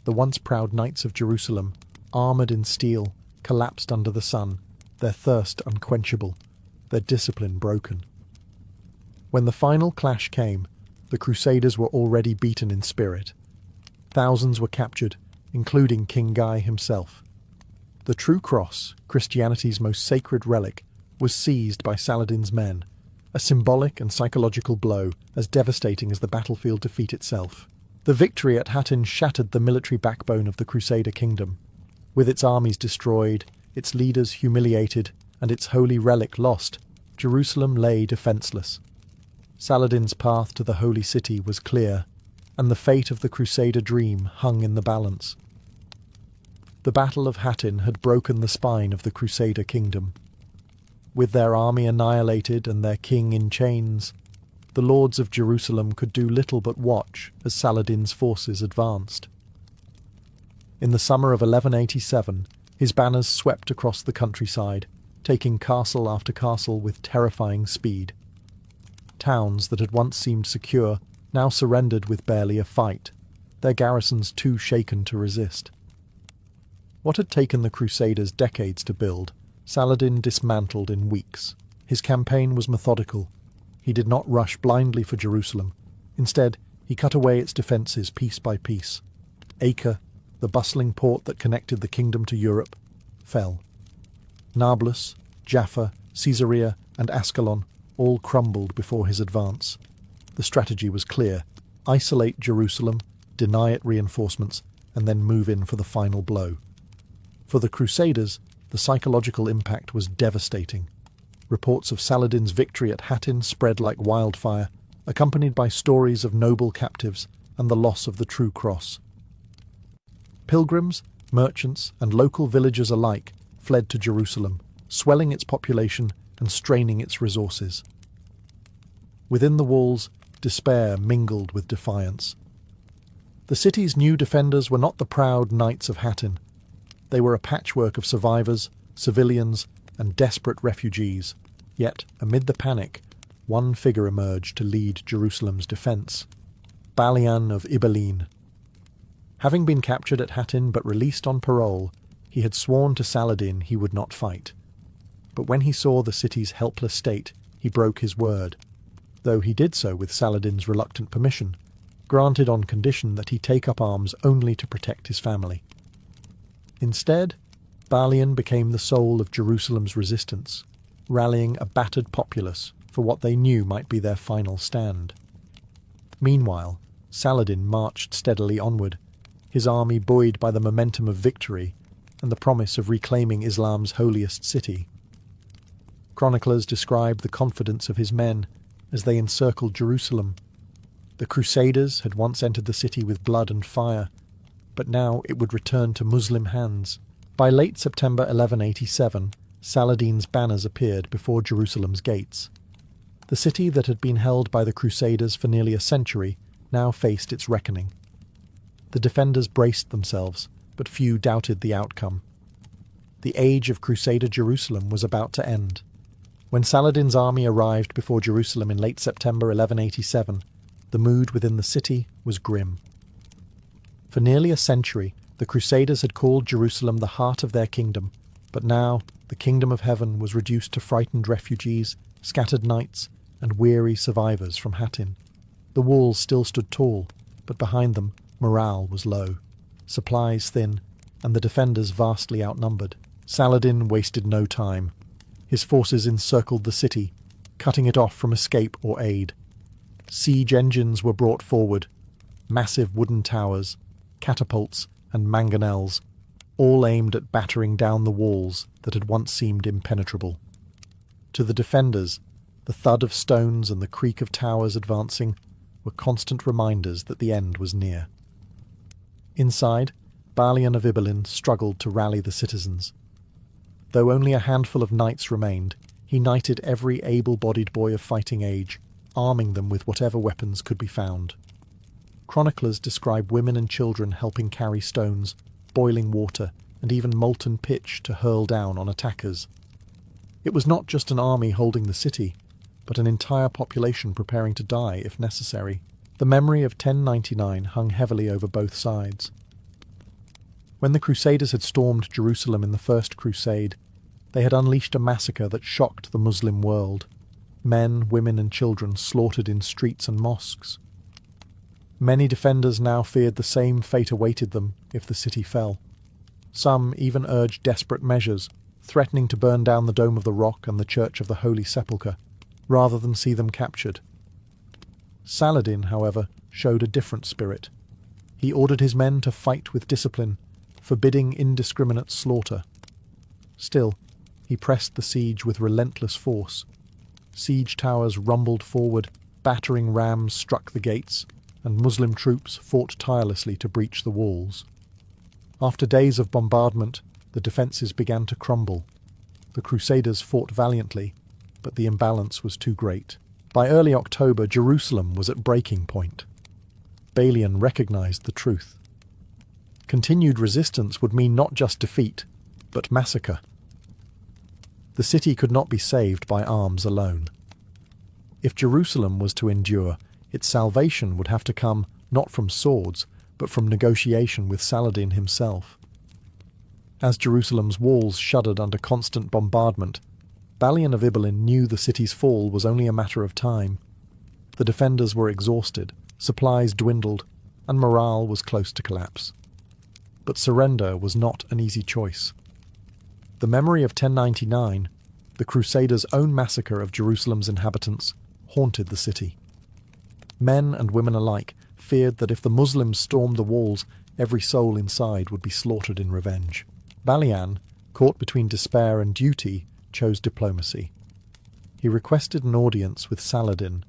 Speaker 1: The once proud knights of Jerusalem, armoured in steel, collapsed under the sun, their thirst unquenchable, their discipline broken. When the final clash came, the Crusaders were already beaten in spirit. Thousands were captured, including King Guy himself. The true cross, Christianity's most sacred relic, was seized by Saladin's men, a symbolic and psychological blow as devastating as the battlefield defeat itself. The victory at Hattin shattered the military backbone of the Crusader kingdom. With its armies destroyed, its leaders humiliated, and its holy relic lost, Jerusalem lay defenceless. Saladin's path to the holy city was clear, and the fate of the Crusader dream hung in the balance. The Battle of Hattin had broken the spine of the Crusader kingdom. With their army annihilated and their king in chains, the lords of Jerusalem could do little but watch as Saladin's forces advanced. In the summer of 1187, his banners swept across the countryside, taking castle after castle with terrifying speed. Towns that had once seemed secure now surrendered with barely a fight, their garrisons too shaken to resist. What had taken the Crusaders decades to build, Saladin dismantled in weeks. His campaign was methodical. He did not rush blindly for Jerusalem. Instead, he cut away its defences piece by piece. Acre, the bustling port that connected the kingdom to Europe, fell. Nablus, Jaffa, Caesarea, and Ascalon all crumbled before his advance. The strategy was clear: isolate Jerusalem, deny it reinforcements, and then move in for the final blow. For the Crusaders, the psychological impact was devastating. Reports of Saladin's victory at Hattin spread like wildfire, accompanied by stories of noble captives and the loss of the true cross. Pilgrims, merchants, and local villagers alike fled to Jerusalem, swelling its population and straining its resources. Within the walls, despair mingled with defiance. The city's new defenders were not the proud knights of Hattin. They were a patchwork of survivors, civilians, and desperate refugees. Yet, amid the panic, one figure emerged to lead Jerusalem's defence: Balian of Ibelin. Having been captured at Hattin but released on parole, he had sworn to Saladin he would not fight. But when he saw the city's helpless state, he broke his word, though he did so with Saladin's reluctant permission, granted on condition that he take up arms only to protect his family. Instead, Balian became the soul of Jerusalem's resistance, rallying a battered populace for what they knew might be their final stand. Meanwhile, Saladin marched steadily onward, his army buoyed by the momentum of victory and the promise of reclaiming Islam's holiest city. Chroniclers describe the confidence of his men as they encircled Jerusalem. The Crusaders had once entered the city with blood and fire, but now it would return to Muslim hands. By late September 1187, Saladin's banners appeared before Jerusalem's gates. The city that had been held by the Crusaders for nearly a century now faced its reckoning. The defenders braced themselves, but few doubted the outcome. The age of Crusader Jerusalem was about to end. When Saladin's army arrived before Jerusalem in late September 1187, the mood within the city was grim. For nearly a century, the Crusaders had called Jerusalem the heart of their kingdom, but now the kingdom of heaven was reduced to frightened refugees, scattered knights, and weary survivors from Hattin. The walls still stood tall, but behind them, morale was low, supplies thin, and the defenders vastly outnumbered. Saladin wasted no time. His forces encircled the city, cutting it off from escape or aid. Siege engines were brought forward, massive wooden towers, catapults, and mangonels, all aimed at battering down the walls that had once seemed impenetrable. To the defenders, the thud of stones and the creak of towers advancing were constant reminders that the end was near. Inside, Balian of Ibelin struggled to rally the citizens. Though only a handful of knights remained, he knighted every able-bodied boy of fighting age, arming them with whatever weapons could be found. Chroniclers describe women and children helping carry stones, boiling water, and even molten pitch to hurl down on attackers. It was not just an army holding the city, but an entire population preparing to die if necessary. The memory of 1099 hung heavily over both sides. When the Crusaders had stormed Jerusalem in the First Crusade, they had unleashed a massacre that shocked the Muslim world. Men, women, and children slaughtered in streets and mosques. Many defenders now feared the same fate awaited them if the city fell. Some even urged desperate measures, threatening to burn down the Dome of the Rock and the Church of the Holy Sepulchre, rather than see them captured. Saladin, however, showed a different spirit. He ordered his men to fight with discipline, forbidding indiscriminate slaughter. Still, he pressed the siege with relentless force. Siege towers rumbled forward, battering rams struck the gates, and Muslim troops fought tirelessly to breach the walls. After days of bombardment, the defences began to crumble. The Crusaders fought valiantly, but the imbalance was too great. By early October, Jerusalem was at breaking point. Balian recognised the truth. Continued resistance would mean not just defeat, but massacre. The city could not be saved by arms alone. If Jerusalem was to endure, its salvation would have to come not from swords, but from negotiation with Saladin himself. As Jerusalem's walls shuddered under constant bombardment, Balian of Ibelin knew the city's fall was only a matter of time. The defenders were exhausted, supplies dwindled, and morale was close to collapse. But surrender was not an easy choice. The memory of 1099, the Crusaders' own massacre of Jerusalem's inhabitants, haunted the city. Men and women alike feared that if the Muslims stormed the walls, every soul inside would be slaughtered in revenge. Balian, caught between despair and duty, chose diplomacy. He requested an audience with Saladin.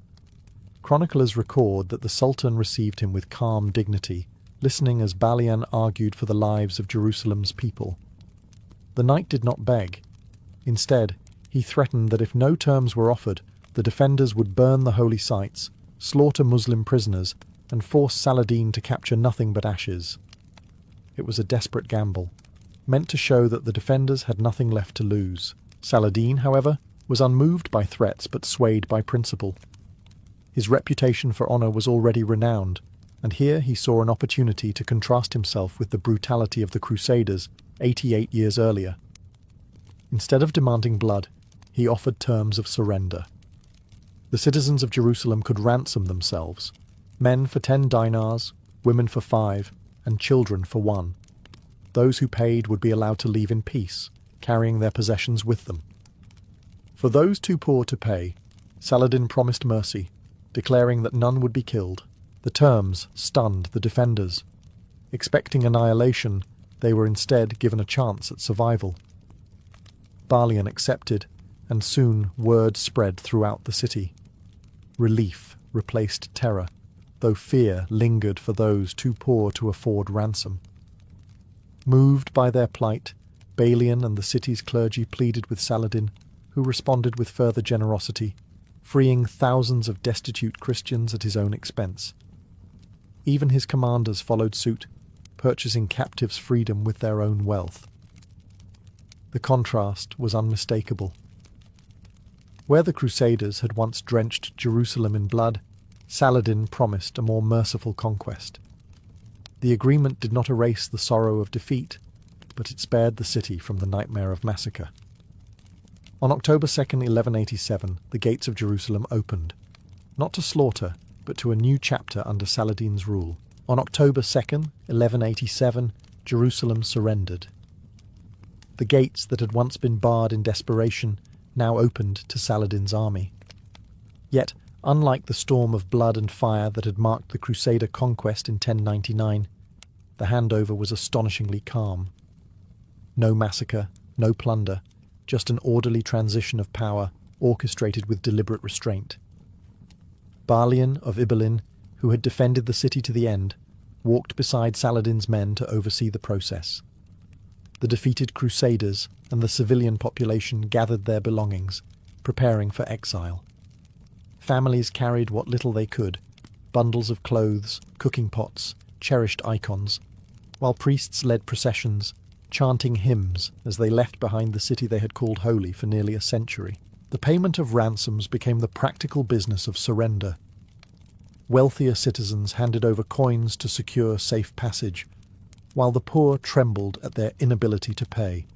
Speaker 1: Chroniclers record that the Sultan received him with calm dignity, listening as Balian argued for the lives of Jerusalem's people. The knight did not beg. Instead, he threatened that if no terms were offered, the defenders would burn the holy sites, slaughter Muslim prisoners, and force Saladin to capture nothing but ashes. It was a desperate gamble, meant to show that the defenders had nothing left to lose. Saladin, however, was unmoved by threats but swayed by principle. His reputation for honour was already renowned, and here he saw an opportunity to contrast himself with the brutality of the Crusaders 88 years earlier. Instead of demanding blood, he offered terms of surrender. The citizens of Jerusalem could ransom themselves, men for 10 dinars, women for 5, and children for 1. Those who paid would be allowed to leave in peace, carrying their possessions with them. For those too poor to pay, Saladin promised mercy, declaring that none would be killed. The terms stunned the defenders. Expecting annihilation, they were instead given a chance at survival. Balian accepted, and soon word spread throughout the city. Relief replaced terror, though fear lingered for those too poor to afford ransom. Moved by their plight, Balian and the city's clergy pleaded with Saladin, who responded with further generosity, freeing thousands of destitute Christians at his own expense. Even his commanders followed suit, purchasing captives' freedom with their own wealth. The contrast was unmistakable. Where the Crusaders had once drenched Jerusalem in blood, Saladin promised a more merciful conquest. The agreement did not erase the sorrow of defeat, but it spared the city from the nightmare of massacre. On October 2nd, 1187, the gates of Jerusalem opened, not to slaughter, but to a new chapter under Saladin's rule. On October 2nd, 1187, Jerusalem surrendered. The gates that had once been barred in desperation now opened to Saladin's army. Yet, unlike the storm of blood and fire that had marked the Crusader conquest in 1099, the handover was astonishingly calm. No massacre, no plunder, just an orderly transition of power orchestrated with deliberate restraint. Balian of Ibelin, who had defended the city to the end, walked beside Saladin's men to oversee the process. The defeated Crusaders and the civilian population gathered their belongings, preparing for exile. Families carried what little they could, bundles of clothes, cooking pots, cherished icons, while priests led processions, chanting hymns as they left behind the city they had called holy for nearly a century. The payment of ransoms became the practical business of surrender. Wealthier citizens handed over coins to secure safe passage, while the poor trembled at their inability to pay.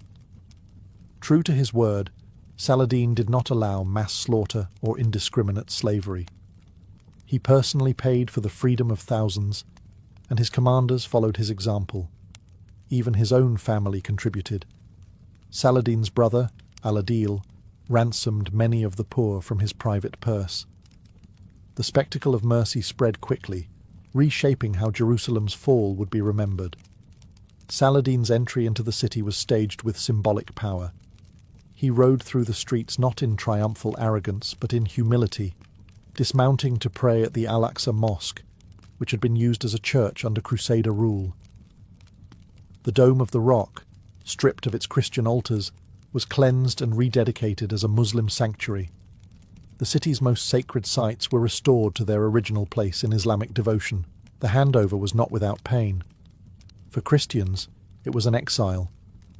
Speaker 1: True to his word, Saladin did not allow mass slaughter or indiscriminate slavery. He personally paid for the freedom of thousands, and his commanders followed his example. Even his own family contributed. Saladin's brother, Al-Adil, ransomed many of the poor from his private purse. The spectacle of mercy spread quickly, reshaping how Jerusalem's fall would be remembered. Saladin's entry into the city was staged with symbolic power. He rode through the streets not in triumphal arrogance, but in humility, dismounting to pray at the Al-Aqsa Mosque, which had been used as a church under Crusader rule. The Dome of the Rock, stripped of its Christian altars, was cleansed and rededicated as a Muslim sanctuary. The city's most sacred sites were restored to their original place in Islamic devotion. The handover was not without pain. For Christians, it was an exile,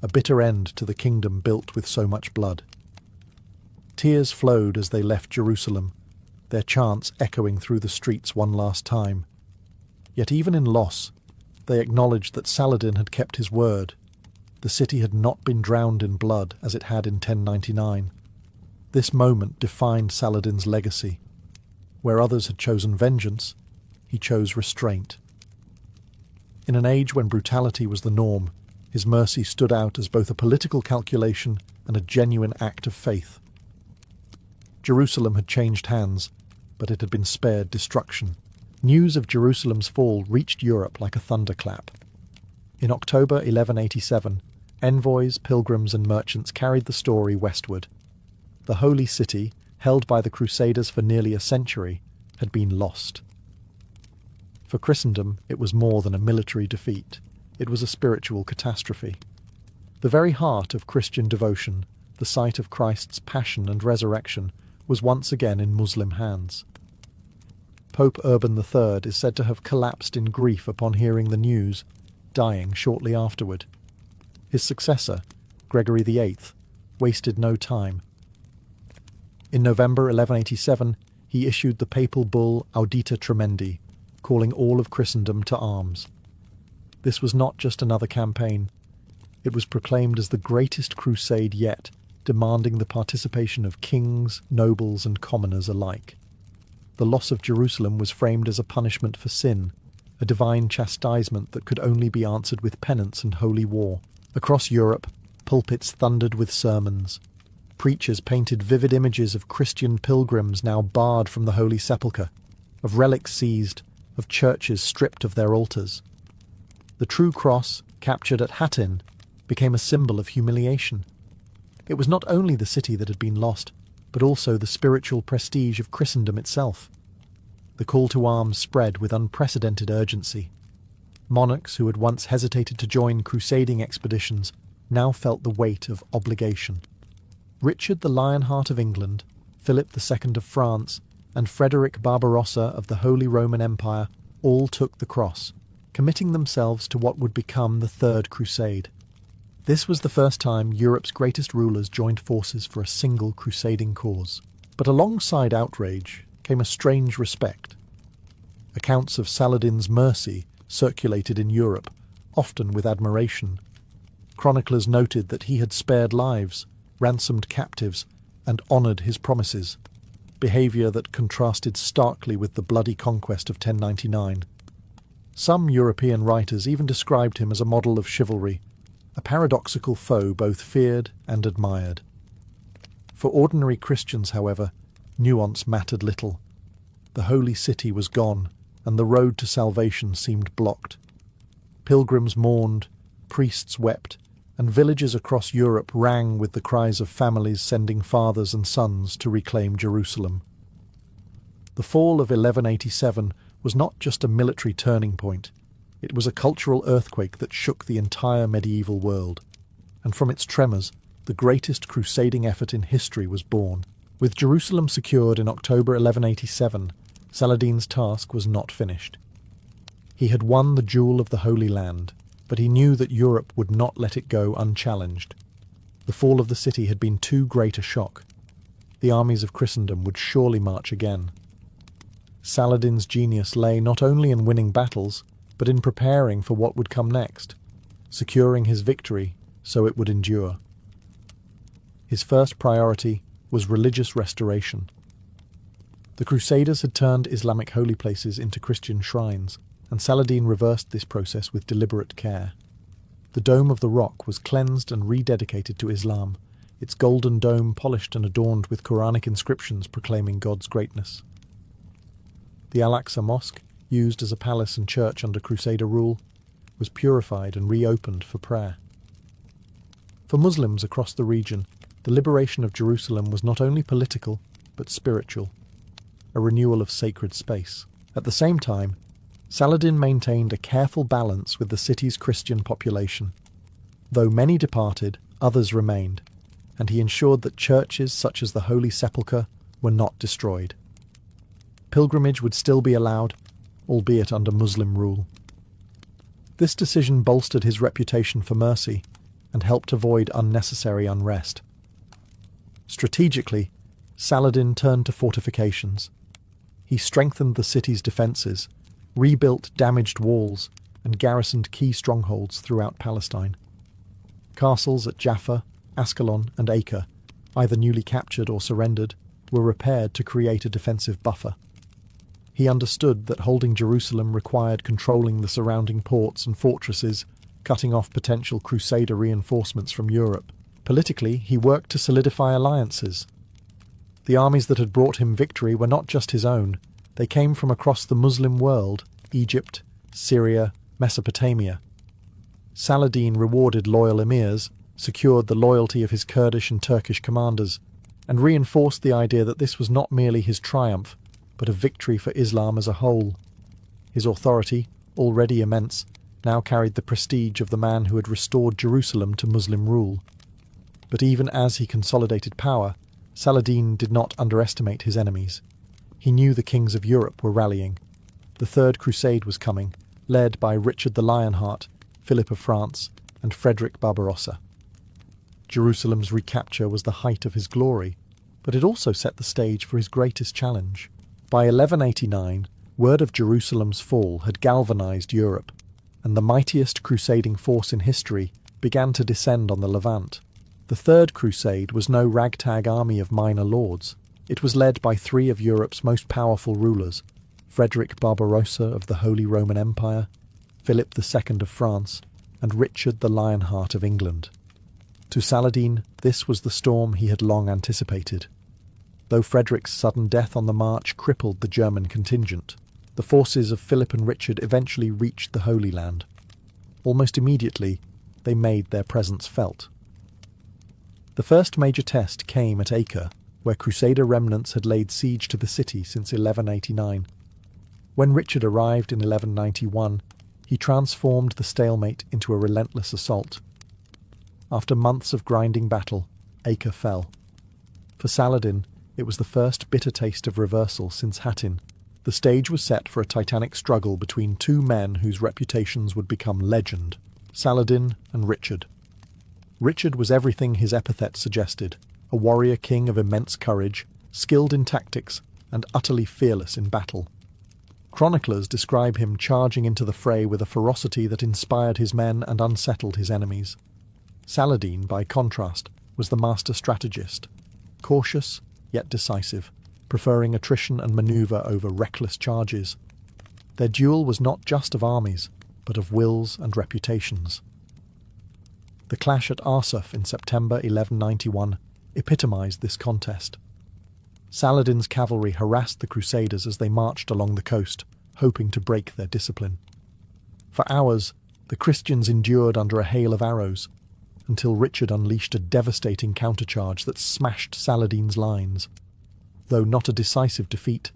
Speaker 1: a bitter end to the kingdom built with so much blood. Tears flowed as they left Jerusalem, their chants echoing through the streets one last time. Yet even in loss, they acknowledged that Saladin had kept his word. The city had not been drowned in blood as it had in 1099. This moment defined Saladin's legacy. Where others had chosen vengeance, he chose restraint. In an age when brutality was the norm, his mercy stood out as both a political calculation and a genuine act of faith. Jerusalem had changed hands, but it had been spared destruction. News of Jerusalem's fall reached Europe like a thunderclap. In October 1187, envoys, pilgrims and merchants carried the story westward. The holy city, held by the Crusaders for nearly a century, had been lost. For Christendom, it was more than a military defeat. It was a spiritual catastrophe. The very heart of Christian devotion, the site of Christ's passion and resurrection, was once again in Muslim hands. Pope Urban III is said to have collapsed in grief upon hearing the news, dying shortly afterward. His successor, Gregory VIII, wasted no time. In November 1187, he issued the papal bull Audita Tremendi, calling all of Christendom to arms. This was not just another campaign. It was proclaimed as the greatest crusade yet, demanding the participation of kings, nobles, and commoners alike. The loss of Jerusalem was framed as a punishment for sin, a divine chastisement that could only be answered with penance and holy war. Across Europe, pulpits thundered with sermons. Preachers painted vivid images of Christian pilgrims now barred from the Holy Sepulchre, of relics seized, of churches stripped of their altars. The true cross, captured at Hattin, became a symbol of humiliation. It was not only the city that had been lost, but also the spiritual prestige of Christendom itself. The call to arms spread with unprecedented urgency. Monarchs who had once hesitated to join crusading expeditions now felt the weight of obligation. Richard the Lionheart of England, Philip II of France, and Frederick Barbarossa of the Holy Roman Empire all took the cross, committing themselves to what would become the Third Crusade. This was the first time Europe's greatest rulers joined forces for a single crusading cause. But alongside outrage came a strange respect. Accounts of Saladin's mercy circulated in Europe, often with admiration. Chroniclers noted that he had spared lives, ransomed captives, and honoured his promises, behaviour that contrasted starkly with the bloody conquest of 1099. Some European writers even described him as a model of chivalry, a paradoxical foe both feared and admired. For ordinary Christians, however, nuance mattered little. The holy city was gone, and the road to salvation seemed blocked. Pilgrims mourned, priests wept, and villages across Europe rang with the cries of families sending fathers and sons to reclaim Jerusalem. The fall of 1187 was not just a military turning point, it was a cultural earthquake that shook the entire medieval world, and from its tremors, the greatest crusading effort in history was born. With Jerusalem secured in October 1187, Saladin's task was not finished. He had won the jewel of the Holy Land, but he knew that Europe would not let it go unchallenged. The fall of the city had been too great a shock. The armies of Christendom would surely march again. Saladin's genius lay not only in winning battles, but in preparing for what would come next, securing his victory so it would endure. His first priority was religious restoration. The Crusaders had turned Islamic holy places into Christian shrines, and Saladin reversed this process with deliberate care. The Dome of the Rock was cleansed and rededicated to Islam, its golden dome polished and adorned with Quranic inscriptions proclaiming God's greatness. The Al-Aqsa Mosque, used as a palace and church under Crusader rule, was purified and reopened for prayer. For Muslims across the region, the liberation of Jerusalem was not only political, but spiritual, a renewal of sacred space. At the same time, Saladin maintained a careful balance with the city's Christian population. Though many departed, others remained, and he ensured that churches such as the Holy Sepulchre were not destroyed. Pilgrimage would still be allowed, albeit under Muslim rule. This decision bolstered his reputation for mercy and helped avoid unnecessary unrest. Strategically, Saladin turned to fortifications. He strengthened the city's defences, rebuilt damaged walls, and garrisoned key strongholds throughout Palestine. Castles at Jaffa, Ascalon, and Acre, either newly captured or surrendered, were repaired to create a defensive buffer. He understood that holding Jerusalem required controlling the surrounding ports and fortresses, cutting off potential Crusader reinforcements from Europe. Politically, he worked to solidify alliances. The armies that had brought him victory were not just his own. They came from across the Muslim world, Egypt, Syria, Mesopotamia. Saladin rewarded loyal emirs, secured the loyalty of his Kurdish and Turkish commanders, and reinforced the idea that this was not merely his triumph, but a victory for Islam as a whole. His authority, already immense, now carried the prestige of the man who had restored Jerusalem to Muslim rule. But even as he consolidated power, Saladin did not underestimate his enemies. He knew the kings of Europe were rallying. The Third Crusade was coming, led by Richard the Lionheart, Philip of France, and Frederick Barbarossa. Jerusalem's recapture was the height of his glory, but it also set the stage for his greatest challenge. By 1189, word of Jerusalem's fall had galvanized Europe, and the mightiest crusading force in history began to descend on the Levant. The Third Crusade was no ragtag army of minor lords. It was led by three of Europe's most powerful rulers, Frederick Barbarossa of the Holy Roman Empire, Philip II of France, and Richard the Lionheart of England. To Saladin, this was the storm he had long anticipated. Though Frederick's sudden death on the march crippled the German contingent, the forces of Philip and Richard eventually reached the Holy Land. Almost immediately, they made their presence felt. The first major test came at Acre, where Crusader remnants had laid siege to the city since 1189. When Richard arrived in 1191, he transformed the stalemate into a relentless assault. After months of grinding battle, Acre fell. For Saladin, it was the first bitter taste of reversal since Hattin. The stage was set for a titanic struggle between two men whose reputations would become legend, Saladin and Richard. Richard was everything his epithet suggested, a warrior king of immense courage, skilled in tactics, and utterly fearless in battle. Chroniclers describe him charging into the fray with a ferocity that inspired his men and unsettled his enemies. Saladin, by contrast, was the master strategist, cautious yet decisive, preferring attrition and maneuver over reckless charges. Their duel was not just of armies, but of wills and reputations. The clash at Arsuf in September 1191 epitomised this contest. Saladin's cavalry harassed the Crusaders as they marched along the coast, hoping to break their discipline. For hours, the Christians endured under a hail of arrows, until Richard unleashed a devastating countercharge that smashed Saladin's lines. Though not a decisive defeat,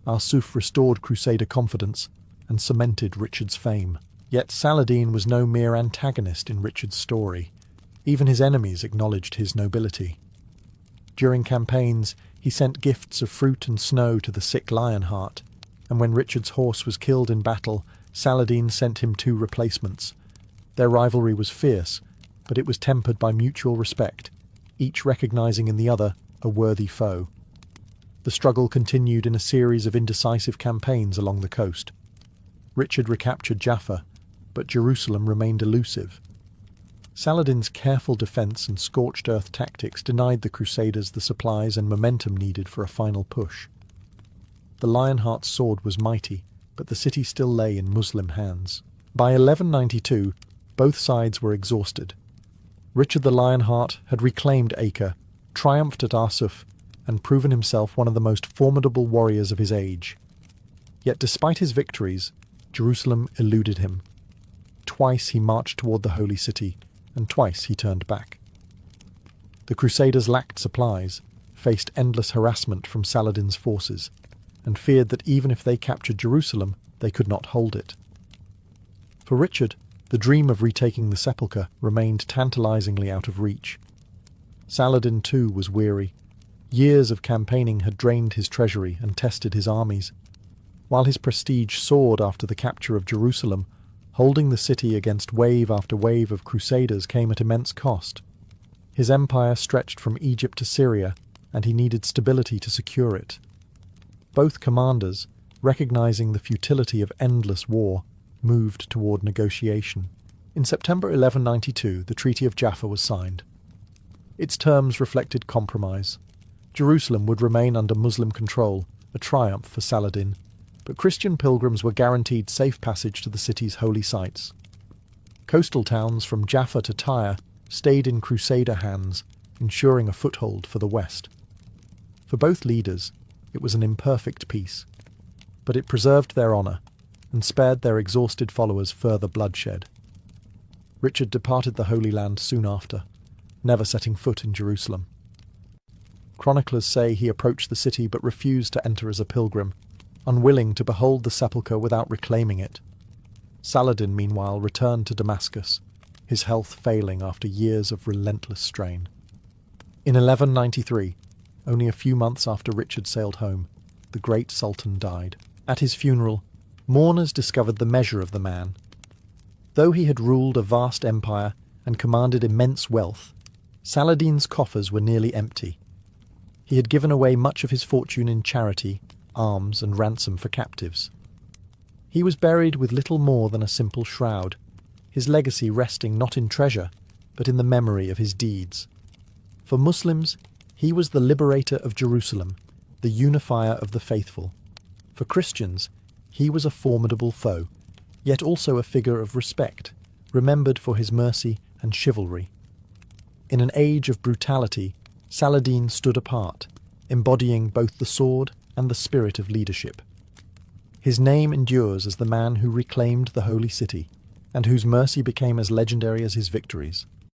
Speaker 1: Arsuf restored Crusader confidence and cemented Richard's fame. Yet Saladin was no mere antagonist in Richard's story. Even his enemies acknowledged his nobility. During campaigns, he sent gifts of fruit and snow to the sick Lionheart, and when Richard's horse was killed in battle, Saladin sent him 2 replacements. Their rivalry was fierce, but it was tempered by mutual respect, each recognising in the other a worthy foe. The struggle continued in a series of indecisive campaigns along the coast. Richard recaptured Jaffa, but Jerusalem remained elusive. Saladin's careful defence and scorched earth tactics denied the Crusaders the supplies and momentum needed for a final push. The Lionheart's sword was mighty, but the city still lay in Muslim hands. By 1192, both sides were exhausted. Richard the Lionheart had reclaimed Acre, triumphed at Arsuf, and proven himself one of the most formidable warriors of his age. Yet despite his victories, Jerusalem eluded him. Twice he marched toward the holy city, and twice he turned back. The Crusaders lacked supplies, faced endless harassment from Saladin's forces, and feared that even if they captured Jerusalem, they could not hold it. For Richard, the dream of retaking the sepulchre remained tantalizingly out of reach. Saladin, too, was weary. Years of campaigning had drained his treasury and tested his armies. While his prestige soared after the capture of Jerusalem, holding the city against wave after wave of crusaders came at immense cost. His empire stretched from Egypt to Syria, and he needed stability to secure it. Both commanders, recognizing the futility of endless war, moved toward negotiation. In September 1192, the Treaty of Jaffa was signed. Its terms reflected compromise. Jerusalem would remain under Muslim control, a triumph for Saladin, but Christian pilgrims were guaranteed safe passage to the city's holy sites. Coastal towns from Jaffa to Tyre stayed in Crusader hands, ensuring a foothold for the West. For both leaders, it was an imperfect peace, but it preserved their honour and spared their exhausted followers further bloodshed. Richard departed the Holy Land soon after, never setting foot in Jerusalem. Chroniclers say he approached the city but refused to enter as a pilgrim, unwilling to behold the sepulchre without reclaiming it. Saladin, meanwhile, returned to Damascus, his health failing after years of relentless strain. In 1193, only a few months after Richard sailed home, the great Sultan died. At his funeral, mourners discovered the measure of the man. Though he had ruled a vast empire and commanded immense wealth, Saladin's coffers were nearly empty. He had given away much of his fortune in charity, alms, and ransom for captives. He was buried with little more than a simple shroud, his legacy resting not in treasure, but in the memory of his deeds. For Muslims, he was the liberator of Jerusalem, the unifier of the faithful. For Christians, he was a formidable foe, yet also a figure of respect, remembered for his mercy and chivalry. In an age of brutality, Saladin stood apart, embodying both the sword and the spirit of leadership. His name endures as the man who reclaimed the holy city, and whose mercy became as legendary as his victories.